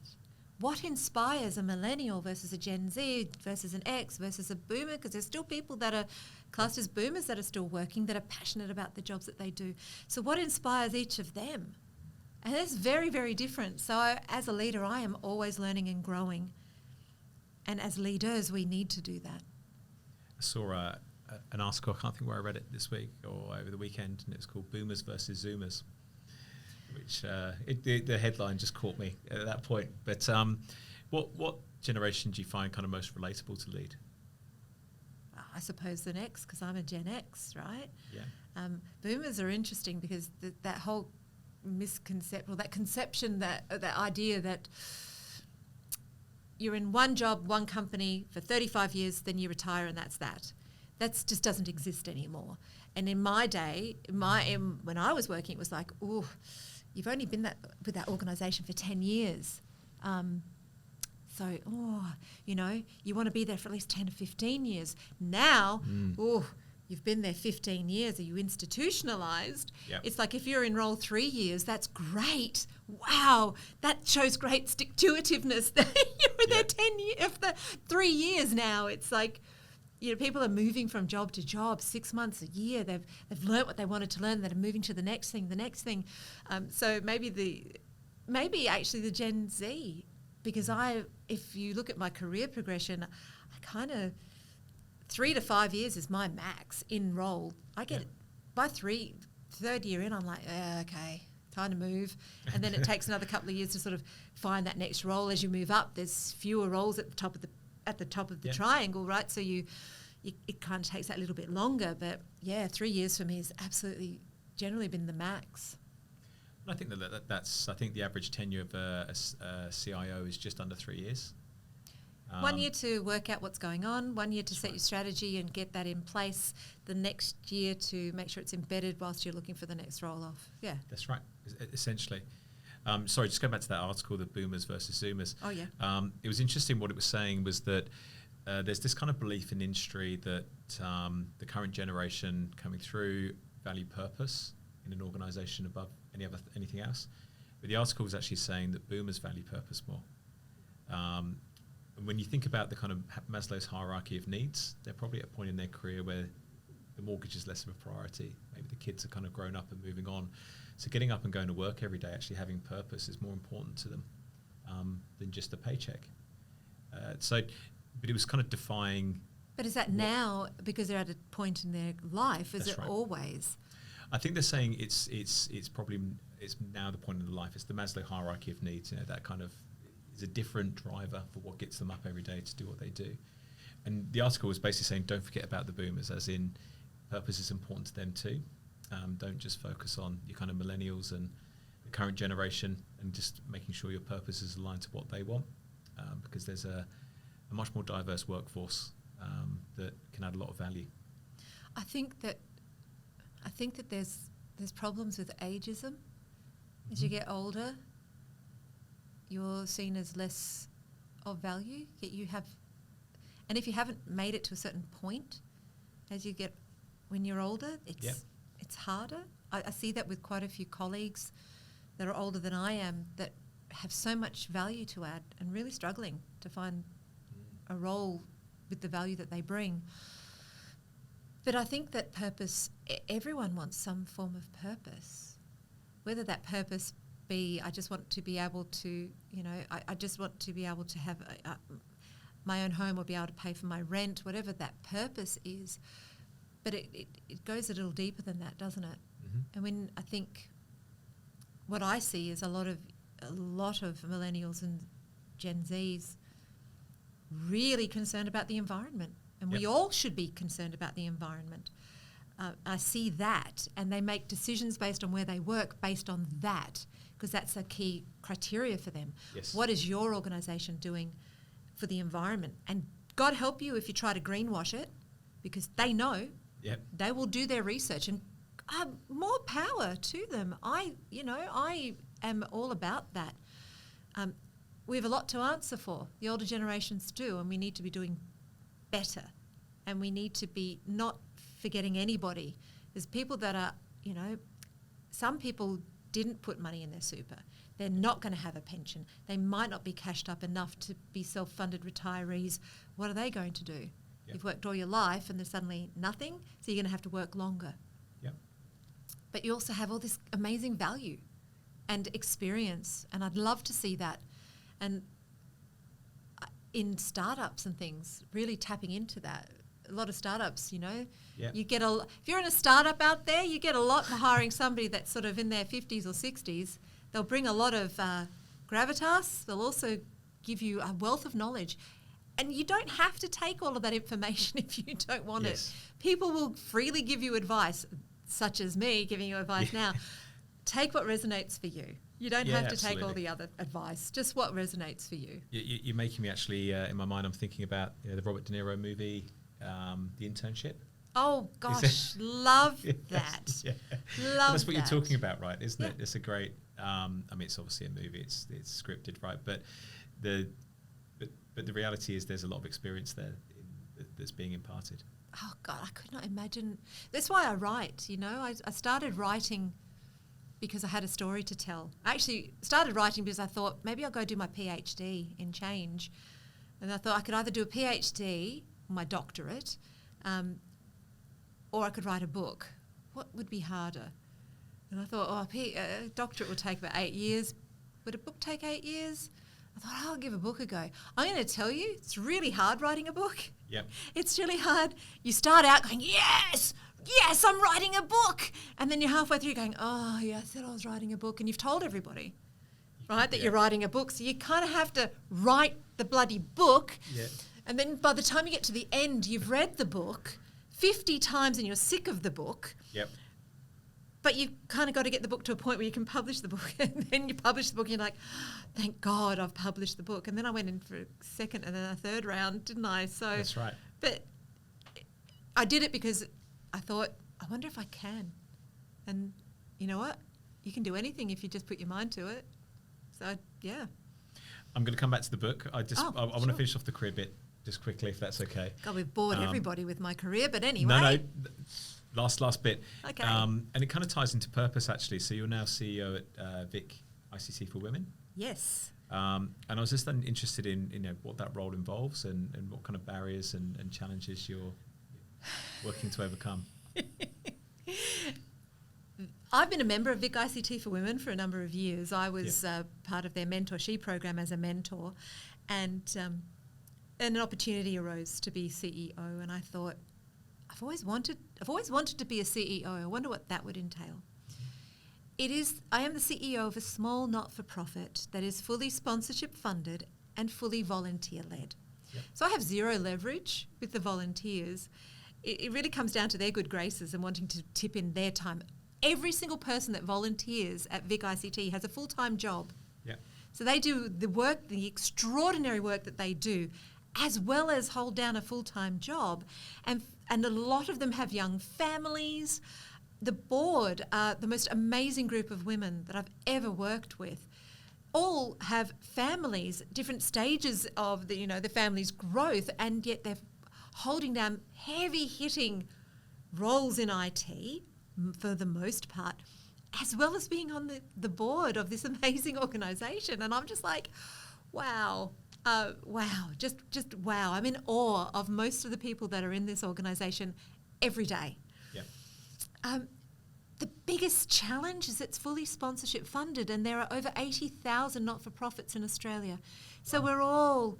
what inspires a millennial versus a Gen Z versus an X versus a boomer? Because there's still people that are classed as boomers that are still working, that are passionate about the jobs that they do. So what inspires each of them? And it's very, very different. So as a leader, I am always learning and growing. And as leaders, we need to do that. I saw an article, I can't think where I read it this week or over the weekend, and it was called Boomers versus Zoomers, which the headline just caught me at that point. But what generation do you find kind of most relatable to lead? I suppose the X, because I'm a Gen X, right? Yeah. Boomers are interesting because that whole conception, that idea that you're in one job, one company for 35 years, then you retire and that's that. That just doesn't exist anymore. And in my day, when I was working, it was like, ooh, you've only been with that organisation for 10 years. You want to be there for at least 10 to 15 years. Now, you've been there 15 years. Are you institutionalised? Yep. It's like if you're in role 3 years, that's great. Wow, that shows great stick-to-itiveness. You were there 10 years, after 3 years now. It's like, people are moving from job to job, 6 months, a year. They've learnt what they wanted to learn. They're moving to the next thing. So maybe actually the Gen Z, because if you look at my career progression, I kind of 3 to 5 years is my max in role. I get by third year in, I'm like, okay, time to move. And then it takes another couple of years to sort of find that next role. As you move up, there's fewer roles at the top of the triangle, right? So it kind of takes that little bit longer. But 3 years for me has absolutely generally been the max. I think I think the average tenure of a CIO is just under 3 years. 1 year to work out what's going on, 1 year to set your strategy and get that in place, the next year to make sure it's embedded whilst you're looking for the next roll-off. Yeah. That's right, essentially. Sorry, just going back to that article, the boomers versus zoomers. Oh, yeah. It was interesting what it was saying was that there's this kind of belief in the industry that the current generation coming through value purpose in an organisation above anything else. But the article was actually saying that boomers value purpose more. And when you think about the kind of Maslow's hierarchy of needs, they're probably at a point in their career where the mortgage is less of a priority. Maybe the kids are kind of grown up and moving on. So getting up and going to work every day, actually having purpose, is more important to them than just a paycheck. But it was kind of defying. But is that now because they're at a point in their life? Is it right. always? I think they're saying it's now the point in the life. It's the Maslow hierarchy of needs. That kind of is a different driver for what gets them up every day to do what they do. And the article was basically saying, don't forget about the boomers, as in purpose is important to them too. Don't just focus on your kind of millennials and the current generation, and just making sure your purpose is aligned to what they want, because there's a much more diverse workforce that can add a lot of value. I think that there's problems with ageism. As you get older, you're seen as less of value. Yet you have, and if you haven't made it to a certain point, when you're older, it's harder. I see that with quite a few colleagues that are older than I am that have so much value to add and really struggling to find a role with the value that they bring. But I think that purpose, everyone wants some form of purpose. Whether that purpose be, I just want to be able to, I just want to be able to have my own home or be able to pay for my rent, whatever that purpose is. But it goes a little deeper than that, doesn't it? Mm-hmm. And when I think what I see is a lot of millennials and Gen Zs really concerned about the environment. And we all should be concerned about the environment. I see that, and they make decisions based on where they work based on that, because that's a key criteria for them. Yes. What is your organisation doing for the environment? And God help you if you try to greenwash it, because they know. Yep. They will do their research, and more power to them. I am all about that. We have a lot to answer for. The older generations do, and we need to be doing better. And we need to be not forgetting anybody. There's people that are, some people didn't put money in their super. They're not going to have a pension. They might not be cashed up enough to be self-funded retirees. What are they going to do? Yep. You've worked all your life and there's suddenly nothing, so you're going to have to work longer. Yep. But you also have all this amazing value and experience, and I'd love to see that. And in startups and things, really tapping into that. A lot of startups, Yep. you get if you're in a startup out there, you get a lot for hiring somebody that's sort of in their 50s or 60s. They'll bring a lot of gravitas. They'll also give you a wealth of knowledge. And you don't have to take all of that information if you don't want it. People will freely give you advice, such as me giving you advice now. Take what resonates for you. You don't have to take all the other advice, just what resonates for you. You're making me actually, in my mind, I'm thinking about the Robert De Niro movie, The Internship. Oh, gosh, love that. Yeah. Love that's what that. you're talking about, right, isn't it? It's a great, it's obviously a movie, it's scripted, right? But the reality is there's a lot of experience there that's being imparted. Oh, God, I could not imagine. That's why I write, I started writing because I had a story to tell. I actually started writing because I thought maybe I'll go do my PhD in change. And I thought I could either do a PhD, my doctorate, or I could write a book. What would be harder? And I thought, a doctorate would take about 8 years. Would a book take 8 years? I thought, I'll give a book a go. I'm going to tell you, it's really hard writing a book. Yep. It's really hard. You start out going, yes, I'm writing a book. And then you're halfway through going, oh, yeah, I said I was writing a book. And you've told everybody, right, that you're writing a book. So you kind of have to write the bloody book. Yeah. And then by the time you get to the end, you've read the book 50 times and you're sick of the book. Yep. but you kind of got to get the book to a point where you can publish the book. And then you publish the book and you're like, thank God I've published the book. And then I went in for a second and then a third round, didn't I? So that's right. But I did it because I thought, I wonder if I can. And you know what? You can do anything if you just put your mind to it. So, yeah. I'm going to come back to the book. I want to sure. finish off the career bit just quickly, if that's okay. God, we've bored everybody with my career, but anyway. No. Last bit. Okay. And it kind of ties into purpose, actually. So you're now CEO at VIC ICT for Women. Yes. And I was just then interested in what that role involves and what kind of barriers and challenges you're working to overcome. I've been a member of VIC ICT for Women for a number of years. I was part of their mentorship program as a mentor, and an opportunity arose to be CEO. And I thought, I've always wanted to be a CEO. I wonder what that would entail. I am the CEO of a small not-for-profit that is fully sponsorship funded and fully volunteer led. Yep. So I have zero leverage with the volunteers. It really comes down to their good graces and wanting to tip in their time. Every single person that volunteers at VIC ICT has a full-time job. Yeah. So they do the work, the extraordinary work that they do, as well as hold down a full-time job. And a lot of them have young families. The board are the most amazing group of women that I've ever worked with. All have families, different stages of the family's growth, and yet they're holding down heavy-hitting roles in IT for the most part, as well as being on the board of this amazing organisation. And I'm just like, wow, just wow. I'm in awe of most of the people that are in this organisation every day. Yeah. The biggest challenge is it's fully sponsorship funded, and there are over 80,000 not-for-profits in Australia. So we're all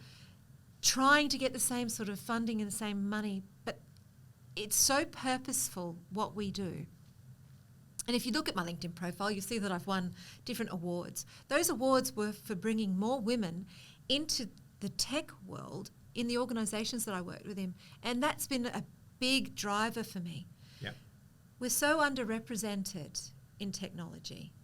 trying to get the same sort of funding and the same money, but it's so purposeful what we do. And if you look at my LinkedIn profile, you see that I've won different awards. Those awards were for bringing more women into the tech world in the organisations that I worked with in. And that's been a big driver for me. Yeah. We're so underrepresented in technology.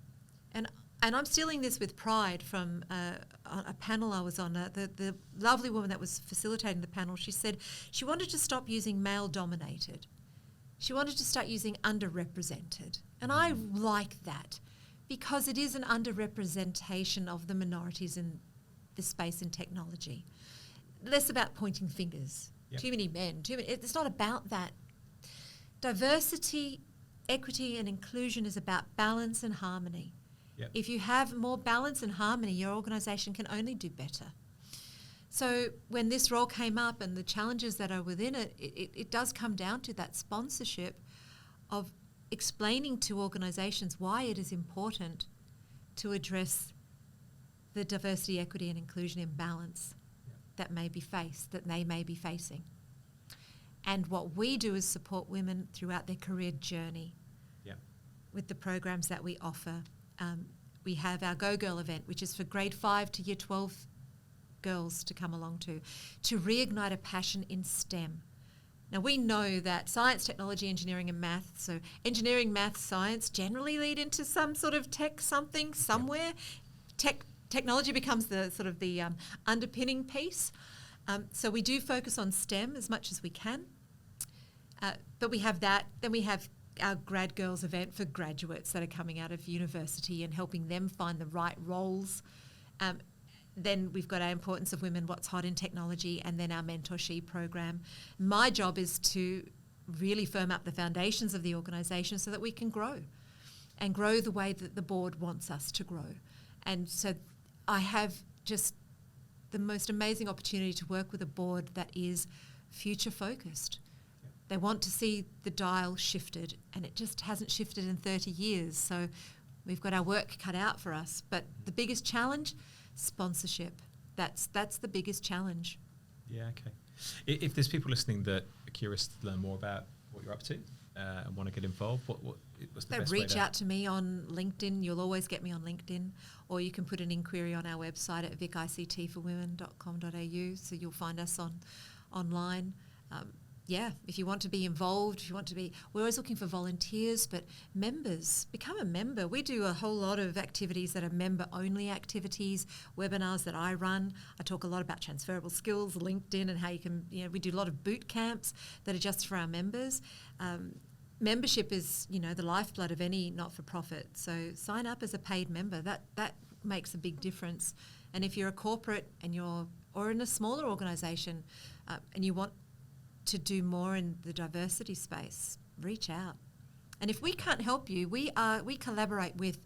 And I'm stealing this with pride from a panel I was on. The lovely woman that was facilitating the panel, she said she wanted to stop using male-dominated. She wanted to start using underrepresented. And I like that because it is an underrepresentation of the minorities in the space in technology. Less about pointing fingers. Yep. Too many men. It's not about that. Diversity, equity and inclusion is about balance and harmony. Yep. If you have more balance and harmony, your organisation can only do better. So when this role came up and the challenges that are within it, it does come down to that sponsorship of explaining to organisations why it is important to address the diversity, equity and inclusion imbalance that they may be facing. And what we do is support women throughout their career journey with the programs that we offer. We have our Go Girl event, which is for grade 5 to year 12 girls to come along to reignite a passion in STEM. Now, we know that science, technology, engineering and math, so engineering, math, science generally lead into some sort of tech something somewhere. Technology becomes the sort of the underpinning piece. So we do focus on STEM as much as we can. But we have that. Then we have our Grad Girls event for graduates that are coming out of university and helping them find the right roles. Then we've got our Importance of Women, What's Hot in Technology, and then our mentorship program. My job is to really firm up the foundations of the organisation so that we can grow and grow the way that the board wants us to grow. And so I have just the most amazing opportunity to work with a board that is future focused. Yep. They want to see the dial shifted, and it just hasn't shifted in 30 years. So we've got our work cut out for us. But the biggest challenge, sponsorship. That's the biggest challenge. Yeah, okay. If there's people listening that are curious to learn more about what you're up to and want to get involved, what's the best way to... Reach out to me on LinkedIn. You'll always get me on LinkedIn. Or you can put an inquiry on our website at vicictforwomen.com.au, so you'll find us online. if you want to be involved, we're always looking for volunteers, but members, become a member. We do a whole lot of activities that are member-only activities, webinars that I run. I talk a lot about transferable skills, LinkedIn, and how you can, we do a lot of boot camps that are just for our members. Membership is, the lifeblood of any not-for-profit. So sign up as a paid member. That makes a big difference. And if you're a corporate or in a smaller organisation and you want to do more in the diversity space, reach out. And if we can't help you, we collaborate with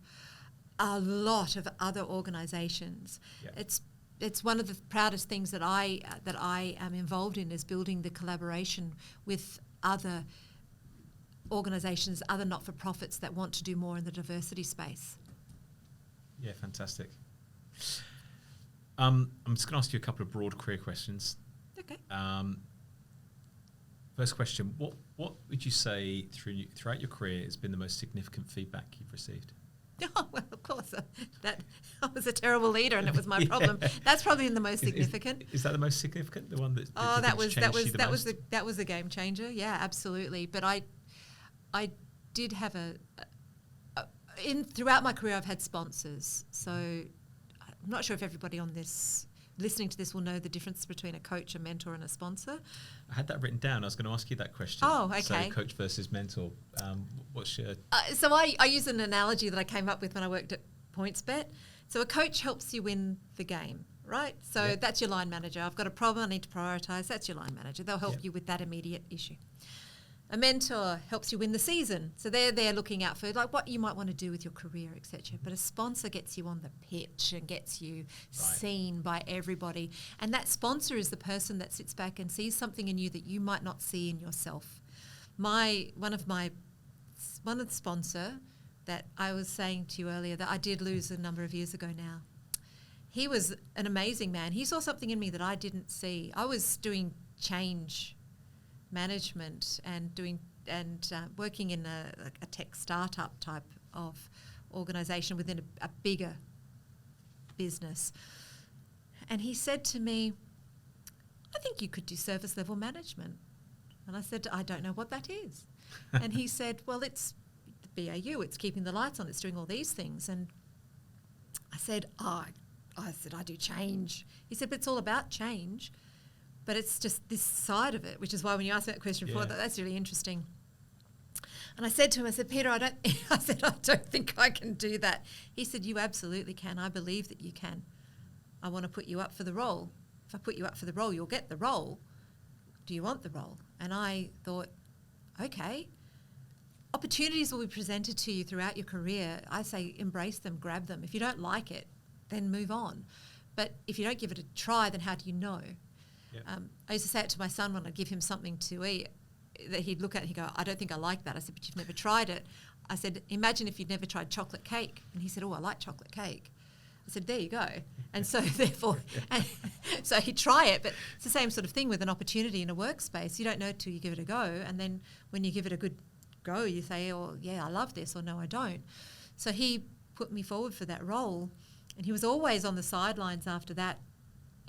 a lot of other organisations. Yeah. It's one of the proudest things that I am involved in, is building the collaboration with other organisations, other not-for-profits that want to do more in the diversity space. Yeah, fantastic. I'm just going to ask you a couple of broad career questions. Okay. First question, what would you say throughout your career has been the most significant feedback you've received? Oh, well, of course. That I was a terrible leader and it was my problem. That's probably the most significant. Is that the most significant? The one that that was a game changer. Yeah, absolutely. But I did have throughout my career I've had sponsors. So I'm not sure if everybody listening to this will know the difference between a coach, a mentor, and a sponsor. I had that written down. I was going to ask you that question. Oh, okay. So coach versus mentor. What's your... So I use an analogy that I came up with when I worked at Pointsbet. So a coach helps you win the game, right? So that's your line manager. I've got a problem, I need to prioritise. That's your line manager. They'll help you with that immediate issue. A mentor helps you win the season. So they're looking out for what you might want to do with your career, etc. But a sponsor gets you on the pitch and gets you seen by everybody. And that sponsor is the person that sits back and sees something in you that you might not see in yourself. One of the sponsor that I was saying to you earlier that I did lose a number of years ago now. He was an amazing man. He saw something in me that I didn't see. I was doing change management and working in a tech startup type of organisation within a bigger business. And he said to me, I think you could do service level management. And I said, I don't know what that is. And he said, well, it's BAU, it's keeping the lights on, it's doing all these things. And I said, I do change. He said, but it's all about change. But it's just this side of it, which is why when you asked me that question before, that's really interesting. And I said to him, Peter, I don't think I can do that. He said, you absolutely can. I believe that you can. I want to put you up for the role. If I put you up for the role, you'll get the role. Do you want the role? And I thought, okay. Opportunities will be presented to you throughout your career. I say embrace them, grab them. If you don't like it, then move on. But if you don't give it a try, then how do you know? Yep. I used to say it to my son when I'd give him something to eat, that he'd look at it and he'd go, I don't think I like that. I said, but you've never tried it. I said, imagine if you'd never tried chocolate cake. And he said, oh, I like chocolate cake. I said, there you go. And so therefore, so he'd try it, but it's the same sort of thing with an opportunity in a workspace. You don't know till you give it a go. And then when you give it a good go, you say, oh, yeah, I love this, or no, I don't. So he put me forward for that role. And he was always on the sidelines after that.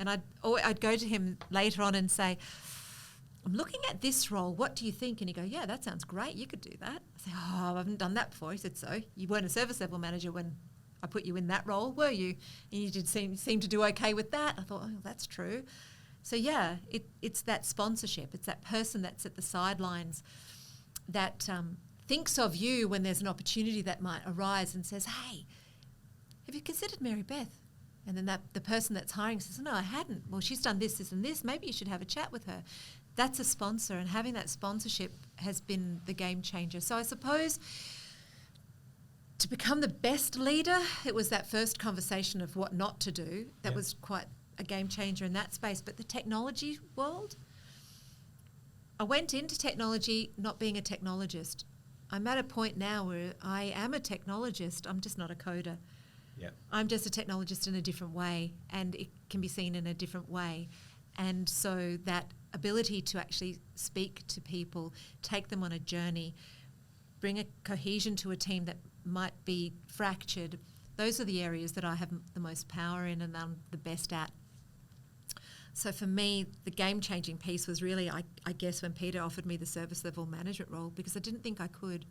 And I'd go to him later on and say, I'm looking at this role. What do you think? And he'd go, yeah, that sounds great. You could do that. I say, oh, I haven't done that before. He said, so you weren't a service level manager when I put you in that role, were you? And you did seem to do okay with that. I thought, oh, that's true. So, yeah, it's that sponsorship. It's that person that's at the sidelines that thinks of you when there's an opportunity that might arise and says, hey, have you considered Mary-Beth? And then the person that's hiring says, no, I hadn't. Well, she's done this, this, and this. Maybe you should have a chat with her. That's a sponsor, and having that sponsorship has been the game changer. So I suppose to become the best leader, it was that first conversation of what not to do. That was quite a game changer in that space. But the technology world, I went into technology not being a technologist. I'm at a point now where I am a technologist. I'm just not a coder. Yep. I'm just a technologist in a different way, and it can be seen in a different way. And so that ability to actually speak to people, take them on a journey, bring a cohesion to a team that might be fractured, those are the areas that I have the most power in and I'm the best at. So for me, the game-changing piece was really, I guess, when Peter offered me the service level management role, because I didn't think I could.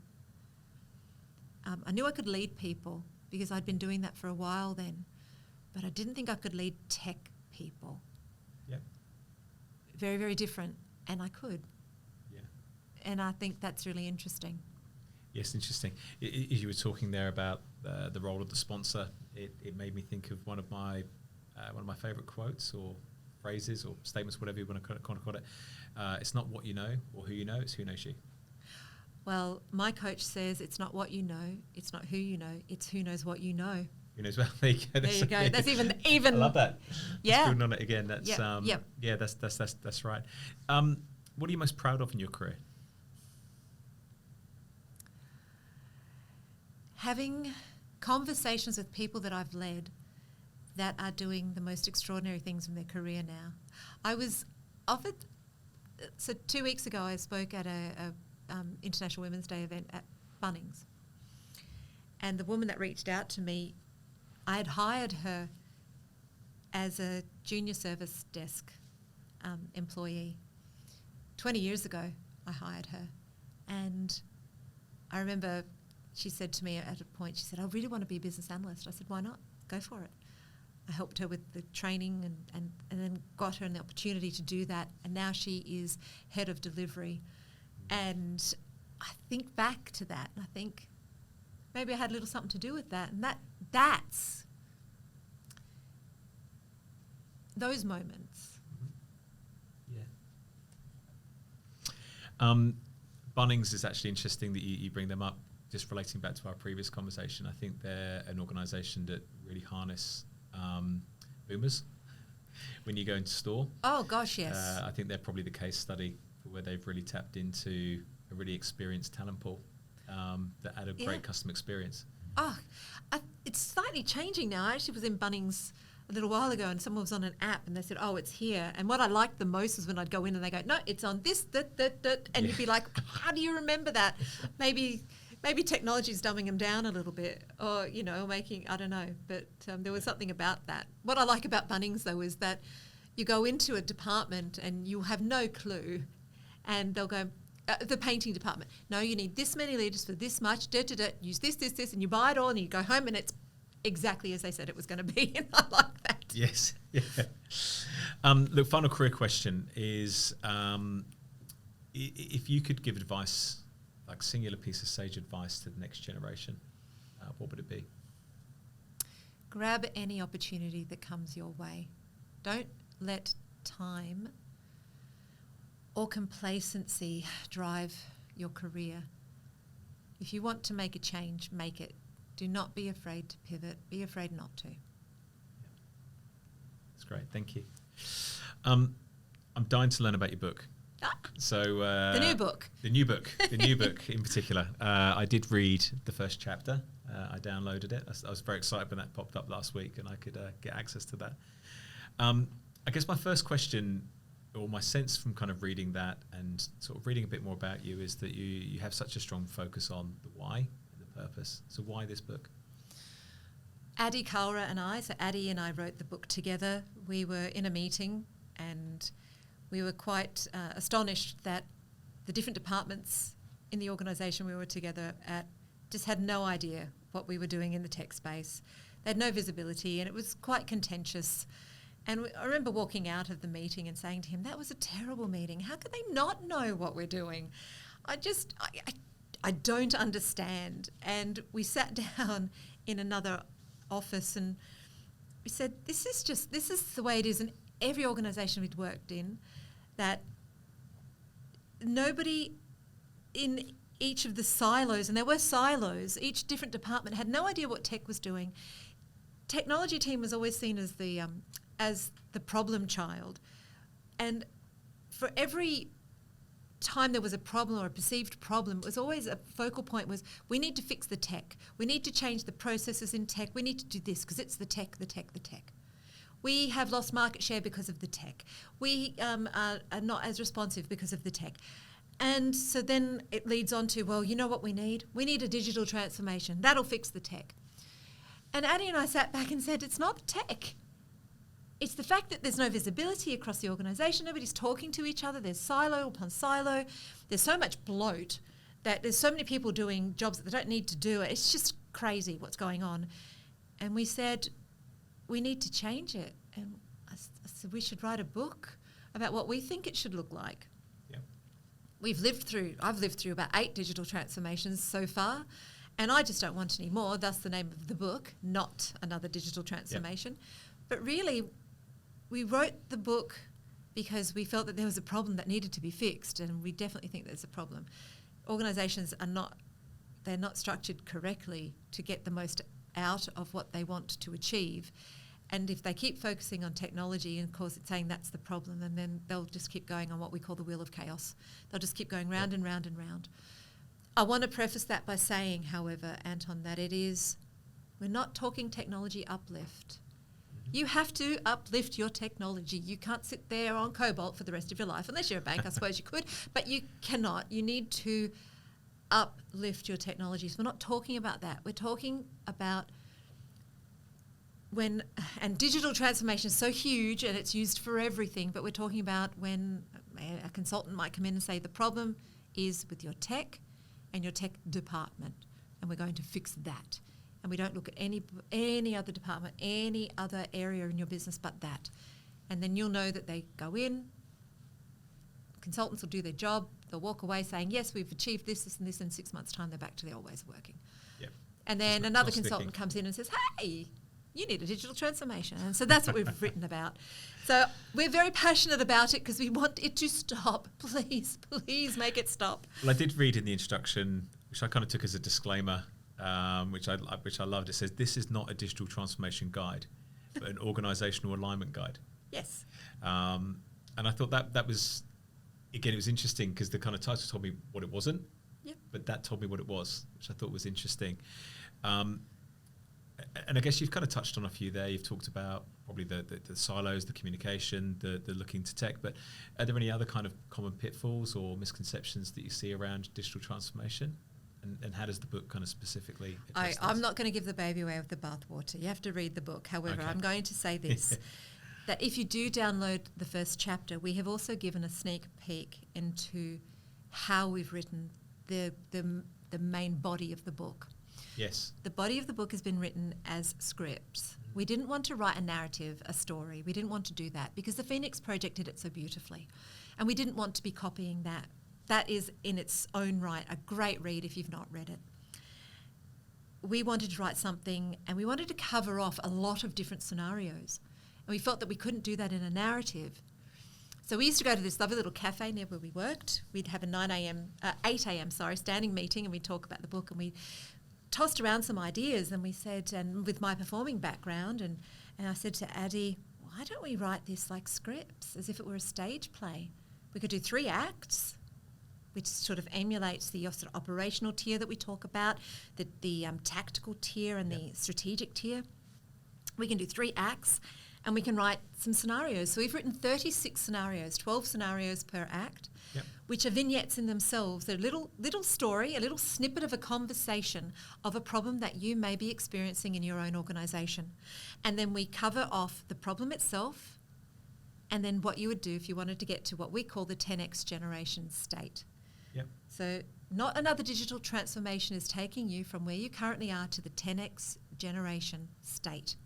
I knew I could lead people because I'd been doing that for a while then, but I didn't think I could lead tech people. Yeah. Very, very different, and I could. Yeah. And I think that's really interesting. Yes, interesting. As you were talking there about the role of the sponsor, it made me think of one of my favourite quotes or phrases or statements, whatever you want to call it. It's not what you know or who you know, it's who knows you. Well, my coach says it's not what you know, it's not who you know, it's who knows what you know. Who knows? Well, there you go. There you go. That's even. I love that. Yeah. Just building on it again. That's yep. Yeah. That's right. What are you most proud of in your career? Having conversations with people that I've led that are doing the most extraordinary things in their career now. I was offered. So 2 weeks ago, I spoke at a International Women's Day event at Bunnings. And the woman that reached out to me, I had hired her as a junior service desk employee. 20 years ago, I hired her. And I remember she said to me at a point, she said, I really want to be a business analyst. I said, why not? Go for it. I helped her with the training and then got her an opportunity to do that. And now she is head of delivery. And I think back to that, and I think maybe I had a little something to do with that. And that's those moments. Yeah. Bunnings is actually interesting that you bring them up. Just relating back to our previous conversation, I think they're an organisation that really harness boomers when you go into store. Oh gosh, yes. I think they're probably the case study for where they've really tapped into a really experienced talent pool that add a great customer experience. Oh, it's slightly changing now. I actually was in Bunnings a little while ago and someone was on an app and they said, oh, it's here. And what I liked the most is when I'd go in and they go, no, it's on this, and you'd be like, how do you remember that? Maybe technology's dumbing them down a little bit, or, making, I don't know. But there was something about that. What I like about Bunnings, though, is that you go into a department and you have no clue, and they'll go, the painting department, no, you need this many litres for this much, use this, and you buy it all, and you go home, and it's exactly as they said it was going to be, and I like that. Yes, yeah. Look, final career question is, if you could give advice, like singular piece of sage advice to the next generation, what would it be? Grab any opportunity that comes your way. Don't let time or complacency drive your career. If you want to make a change, make it. Do not be afraid to pivot. Be afraid not to. That's great. Thank you. I'm dying to learn about your book. So the new book in particular. I did read the first chapter. I downloaded it. I was very excited when that popped up last week and I could get access to that. I guess my first question, or my sense from kind of reading that and sort of reading a bit more about you, is that you have such a strong focus on the why and the purpose. So why this book? Addie Kalra and I, so Addie and I wrote the book together. We were in a meeting and we were quite astonished that the different departments in the organisation we were together at just had no idea what we were doing in the tech space. They had no visibility and it was quite contentious. And I remember walking out of the meeting and saying to him, that was a terrible meeting. How could they not know what we're doing? I don't understand. And we sat down in another office and we said, this is the way it is in every organisation we'd worked in, that nobody in each of the silos, and there were silos, each different department had no idea what tech was doing. Technology team was always seen as the problem child. And for every time there was a problem or a perceived problem, it was always a focal point was, we need to fix the tech. We need to change the processes in tech. We need to do this because it's the tech. We have lost market share because of the tech. We are not as responsive because of the tech. And so then it leads on to, well, you know what we need? We need a digital transformation. That'll fix the tech. And Addie and I sat back and said, it's not the tech. It's the fact that there's no visibility across the organisation. Nobody's talking to each other. There's silo upon silo. There's so much bloat that there's so many people doing jobs that they don't need to do. It's just crazy what's going on. And we said, we need to change it. And I said, we should write a book about what we think it should look like. Yeah. I've lived through about 8 digital transformations so far, and I just don't want any more. Thus the name of the book, not another digital transformation. Yeah. But really, we wrote the book because we felt that there was a problem that needed to be fixed, and we definitely think there's a problem. Organisations they're not structured correctly to get the most out of what they want to achieve. And if they keep focusing on technology and, of course, it's saying that's the problem, and then they'll just keep going on what we call the wheel of chaos. They'll just keep going round and round and round. I want to preface that by saying, however, Anton, that we're not talking technology uplift. You have to uplift your technology. You can't sit there on Cobalt for the rest of your life, unless you're a bank, I suppose you could, but you cannot. You need to uplift your technologies. We're not talking about that. We're talking about and digital transformation is so huge and it's used for everything, but we're talking about when a consultant might come in and say the problem is with your tech and your tech department, and we're going to fix that. And we don't look at any other department, any other area in your business but that. And then you'll know that they go in, consultants will do their job, they'll walk away saying, yes, we've achieved this, this and this, in 6 months' time they're back to their old ways of working. Yep. And then another consultant comes in and says, hey, you need a digital transformation. And so that's what we've written about. So we're very passionate about it because we want it to stop. Please make it stop. Well, I did read in the introduction, which I kind of took as a disclaimer, which I loved. It says, this is not a digital transformation guide, but an organisational alignment guide. Yes. And I thought that was, again, it was interesting because the kind of title told me what it wasn't, but that told me what it was, which I thought was interesting. And I guess you've kind of touched on a few there. You've talked about probably the silos, the communication, the looking to tech, but are there any other kind of common pitfalls or misconceptions that you see around digital transformation? And how does the book kind of specifically address I'm not going to give the baby away with the bathwater. You have to read the book. However, okay. I'm going to say this, that if you do download the first chapter, we have also given a sneak peek into how we've written the main body of the book. Yes. The body of the book has been written as scripts. We didn't want to write a narrative, a story. We didn't want to do that because the Phoenix Project did it so beautifully. And we didn't want to be copying that. That is in its own right a great read if you've not read it. We wanted to write something and we wanted to cover off a lot of different scenarios. And we felt that we couldn't do that in a narrative. So we used to go to this lovely little cafe near where we worked. We'd have a 8 a.m. standing meeting, and we'd talk about the book, and we tossed around some ideas, and we said, and with my performing background, and I said to Addie, why don't we write this like scripts, as if it were a stage play? We could do 3 acts, which sort of emulates the sort of operational tier that we talk about, the tactical tier and the strategic tier. We can do 3 acts, and we can write some scenarios. So we've written 36 scenarios, 12 scenarios per act, which are vignettes in themselves. They're a little story, a little snippet of a conversation of a problem that you may be experiencing in your own organisation. And then we cover off the problem itself and then what you would do if you wanted to get to what we call the 10x generation state. Yep. So not another digital transformation is taking you from where you currently are to the 10x generation state.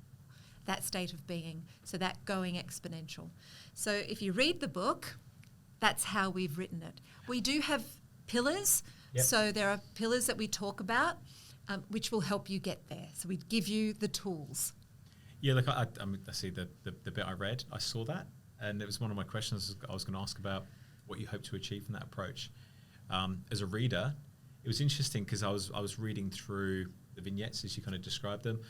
That state of being, so that going exponential. So if you read the book, that's how we've written it. We do have pillars, so there are pillars that we talk about, which will help you get there. So we give you the tools. Yeah, look, I see the bit I read, I saw that, and it was one of my questions I was going to ask about what you hope to achieve from that approach. As a reader, it was interesting because I was reading through the vignettes as you kind of described them,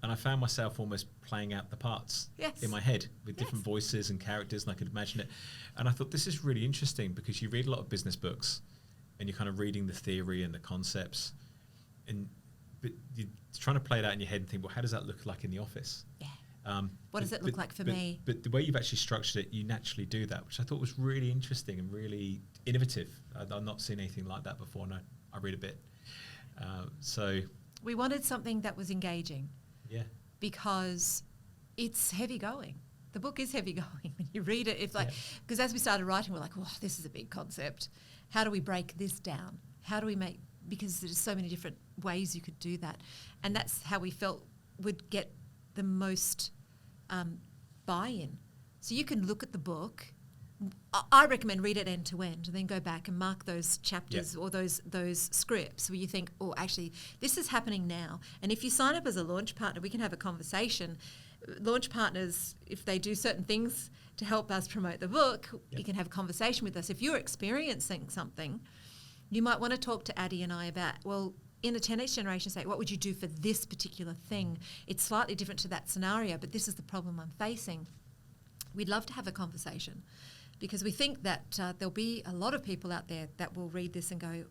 and I found myself almost playing out the parts in my head with different voices and characters, and I could imagine it. And I thought, this is really interesting because you read a lot of business books and you're kind of reading the theory and the concepts, but you're trying to play it out in your head and think, well, how does that look like in the office? Yeah. What does it look like for me? But the way you've actually structured it, you naturally do that, which I thought was really interesting and really innovative. I've not seen anything like that before, and I read a bit. So we wanted something that was engaging. Yeah. Because it's heavy going. The book is heavy going when you read it. It's like, because as we started writing, we're like, oh, this is a big concept. How do we break this down? How do we make, because there's so many different ways you could do that. And that's how we felt would get the most buy-in. So you can look at the book. I recommend read it end to end and then go back and mark those chapters or those scripts where you think, oh, actually, this is happening now. And if you sign up as a launch partner, we can have a conversation. Launch partners, if they do certain things to help us promote the book, you can have a conversation with us. If you're experiencing something, you might want to talk to Addie and I about, well, in a 10X generation state, what would you do for this particular thing? It's slightly different to that scenario, but this is the problem I'm facing. We'd love to have a conversation because we think that there'll be a lot of people out there that will read this and go,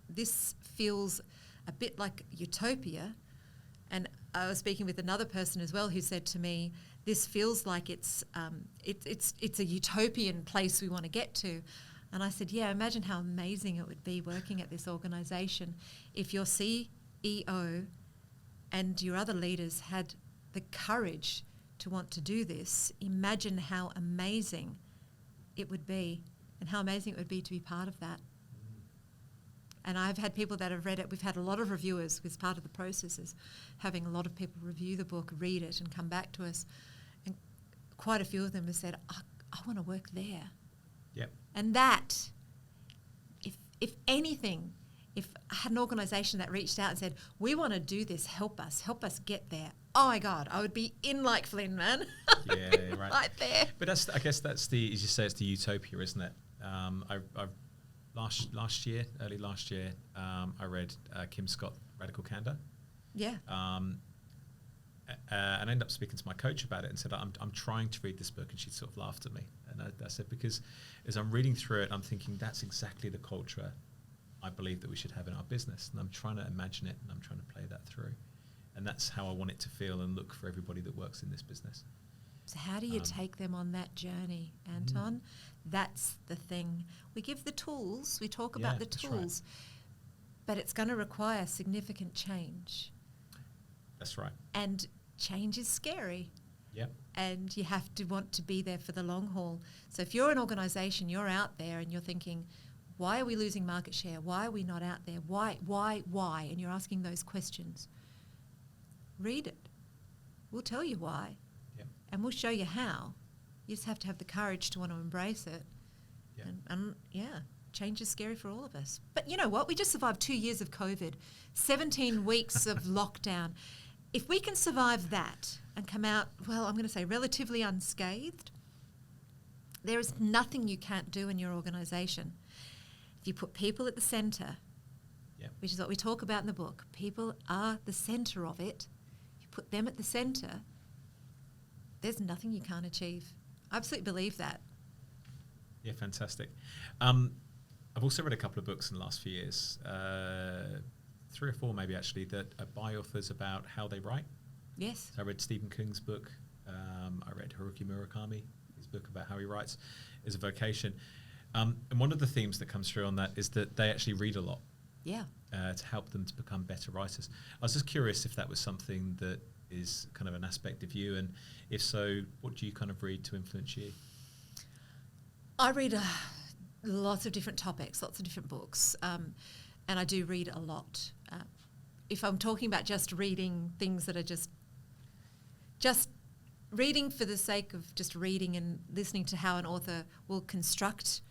this feels a bit like utopia. And I was speaking with another person as well who said to me, this feels like it's a utopian place we want to get to. And I said, yeah, imagine how amazing it would be working at this organisation if your CEO and your other leaders had the courage to want to do this. Imagine how amazing it would be and how amazing it would be to be part of that. And I've had people that have read it. We've had a lot of reviewers, because part of the process is having a lot of people review the book, read it and come back to us. And quite a few of them have said, I want to work there. Yep. And that, if anything, if I had an organisation that reached out and said, we want to do this, help us get there. Oh my God, I would be in like Flynn, man. Yeah, right. Right there. But I guess that's the, as you say, it's the utopia, isn't it? Early last year, I read Kim Scott, Radical Candor. Yeah. And I ended up speaking to my coach about it and said, I'm trying to read this book, and she sort of laughed at me. And I said, because as I'm reading through it, I'm thinking that's exactly the culture I believe that we should have in our business. And I'm trying to imagine it and I'm trying to play that through. And that's how I want it to feel and look for everybody that works in this business. So how do you take them on that journey, Anton? That's the thing. We give the tools, we talk about the tools, but it's going to require significant change. That's right. And change is scary. Yep. And you have to want to be there for the long haul. So if you're an organisation, you're out there and you're thinking, why are we losing market share? Why are we not out there? Why? And you're asking those questions. Read it. We'll tell you why. Yep. And we'll show you how. You just have to have the courage to want to embrace it. Yep. And change is scary for all of us. But you know what? We just survived 2 years of COVID, 17 weeks of lockdown. If we can survive that and come out, well, I'm going to say relatively unscathed, there is nothing you can't do in your organisation. If you put people at the centre, which is what we talk about in the book, people are the centre of it. You put them at the centre, there's nothing you can't achieve. I absolutely believe that. Yeah, fantastic. I've also read a couple of books in the last few years, 3 or 4 maybe actually, that are by authors about how they write. Yes. So I read Stephen King's book. I read Haruki Murakami, his book about how he writes as a vocation. And one of the themes that comes through on that is that they actually read a lot. Yeah. To help them to become better writers. I was just curious if that was something that is kind of an aspect of you, and if so, what do you kind of read to influence you? I read lots of different topics, lots of different books, and I do read a lot. If I'm talking about just reading things that are just reading for the sake of just reading and listening to how an author will construct,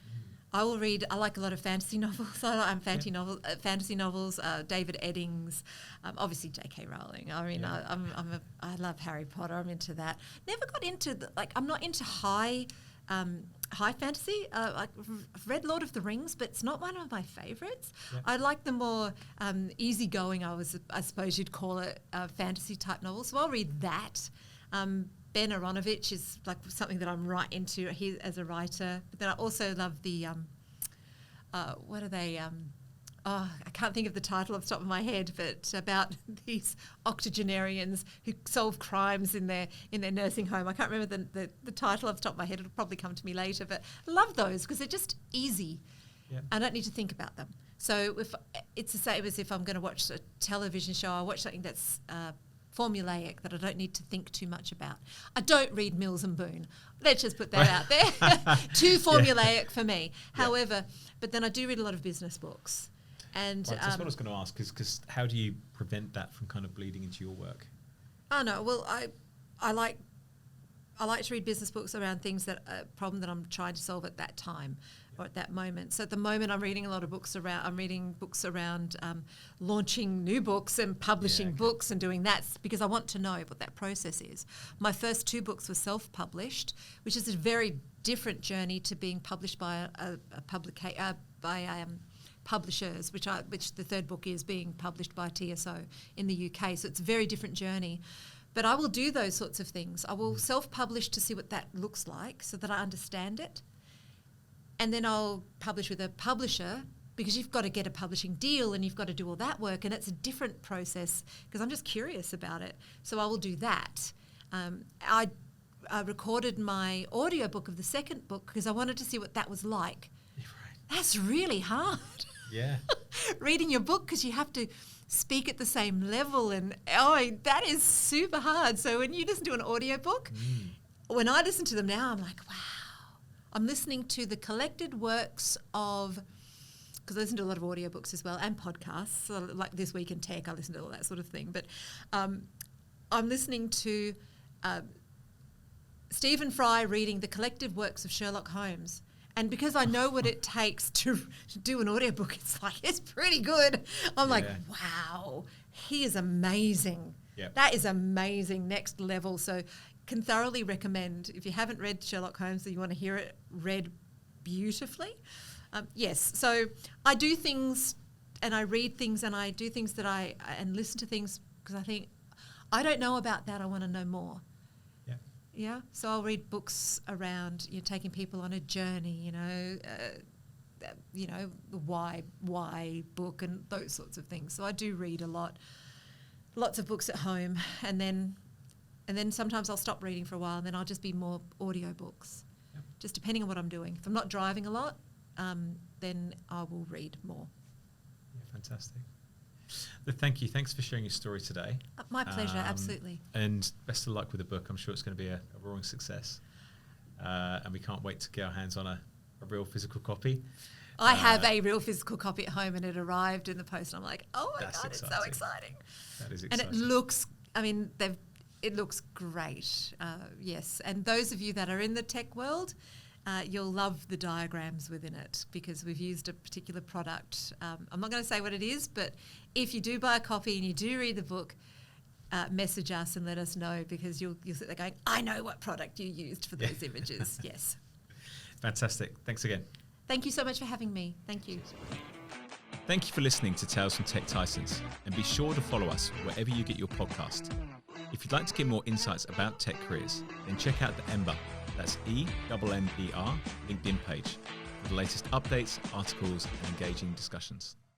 I like a lot of fantasy novels. Fantasy novels, David Eddings, obviously J.K. Rowling. I mean, I love Harry Potter. I'm into that. Never got into I'm not into high fantasy. I've read Lord of the Rings, but it's not one of my favourites. Yeah. I like the more easygoing, I suppose you'd call it, fantasy type novels. So I'll read that. Ben Aronovich is like something that I'm right into as a writer. But then I also love the, what are they? I can't think of the title off the top of my head, but about these octogenarians who solve crimes in their nursing home. I can't remember the title off the top of my head. It'll probably come to me later. But I love those because they're just easy. Yeah. I don't need to think about them. So if it's the same as if I'm going to watch a television show, I watch something that's formulaic, that I don't need to think too much about. I don't read Mills and Boon. Let's just put that out there. Too formulaic for me. However, but then I do read a lot of business books. And right, that's what I was going to ask, because how do you prevent that from kind of bleeding into your work? Oh no, well I like to read business books around things that a problem that I'm trying to solve at that time or at that moment. So at the moment, I'm reading a lot of books around. I'm reading books around launching new books and publishing books and doing that, because I want to know what that process is. My first 2 books were self-published, which is a very different journey to being published by publishers, which the 3rd book is being published by TSO in the UK. So it's a very different journey. But I will do those sorts of things. I will self-publish to see what that looks like so that I understand it. And then I'll publish with a publisher, because you've got to get a publishing deal and you've got to do all that work, and it's a different process because I'm just curious about it. So I will do that. I recorded my audiobook of the 2nd book because I wanted to see what that was like. Right. That's really hard. Yeah. Reading your book, because you have to speak at the same level, and that is super hard. So when you listen to an audiobook, when I listen to them now, I'm like, wow. I'm listening to the collected works of, because I listen to a lot of audiobooks as well and podcasts, so like This Week in Tech, I listen to all that sort of thing. But I'm listening to Stephen Fry reading the collected works of Sherlock Holmes. And because I know what it takes to do an audiobook, it's pretty good. I'm like, wow, he is amazing. Yep. That is amazing, next level. So can thoroughly recommend, if you haven't read Sherlock Holmes and you want to hear it read beautifully. Yes, so I do things and I read things and I do things and listen to things because I think, I don't know about that, I want to know more. Yeah, so I'll read books around taking people on a journey, the why book and those sorts of things. So I do read lots of books at home, and then sometimes I'll stop reading for a while, and then I'll just be more audiobooks, just depending on what I'm doing. If I'm not driving a lot, then I will read more. Yeah, fantastic. But thank you. Thanks for sharing your story today. My pleasure, absolutely. And best of luck with the book. I'm sure it's going to be a roaring success. And we can't wait to get our hands on a real physical copy. I have a real physical copy at home, and it arrived in the post, and I'm like, oh my God, exciting. It's so exciting. That is exciting. And it looks great, yes. And those of you that are in the tech world, you'll love the diagrams within it, because we've used a particular product. I'm not going to say what it is, but if you do buy a copy and you do read the book, message us and let us know, because you'll sit there going, I know what product you used for those images. Yes. Fantastic. Thanks again. Thank you so much for having me. Thank you. Thank you for listening to Tales from Tech Titans, and be sure to follow us wherever you get your podcast. If you'd like to get more insights about tech careers, then check out the Emmbr, that's EMMBR LinkedIn page for the latest updates, articles, and engaging discussions.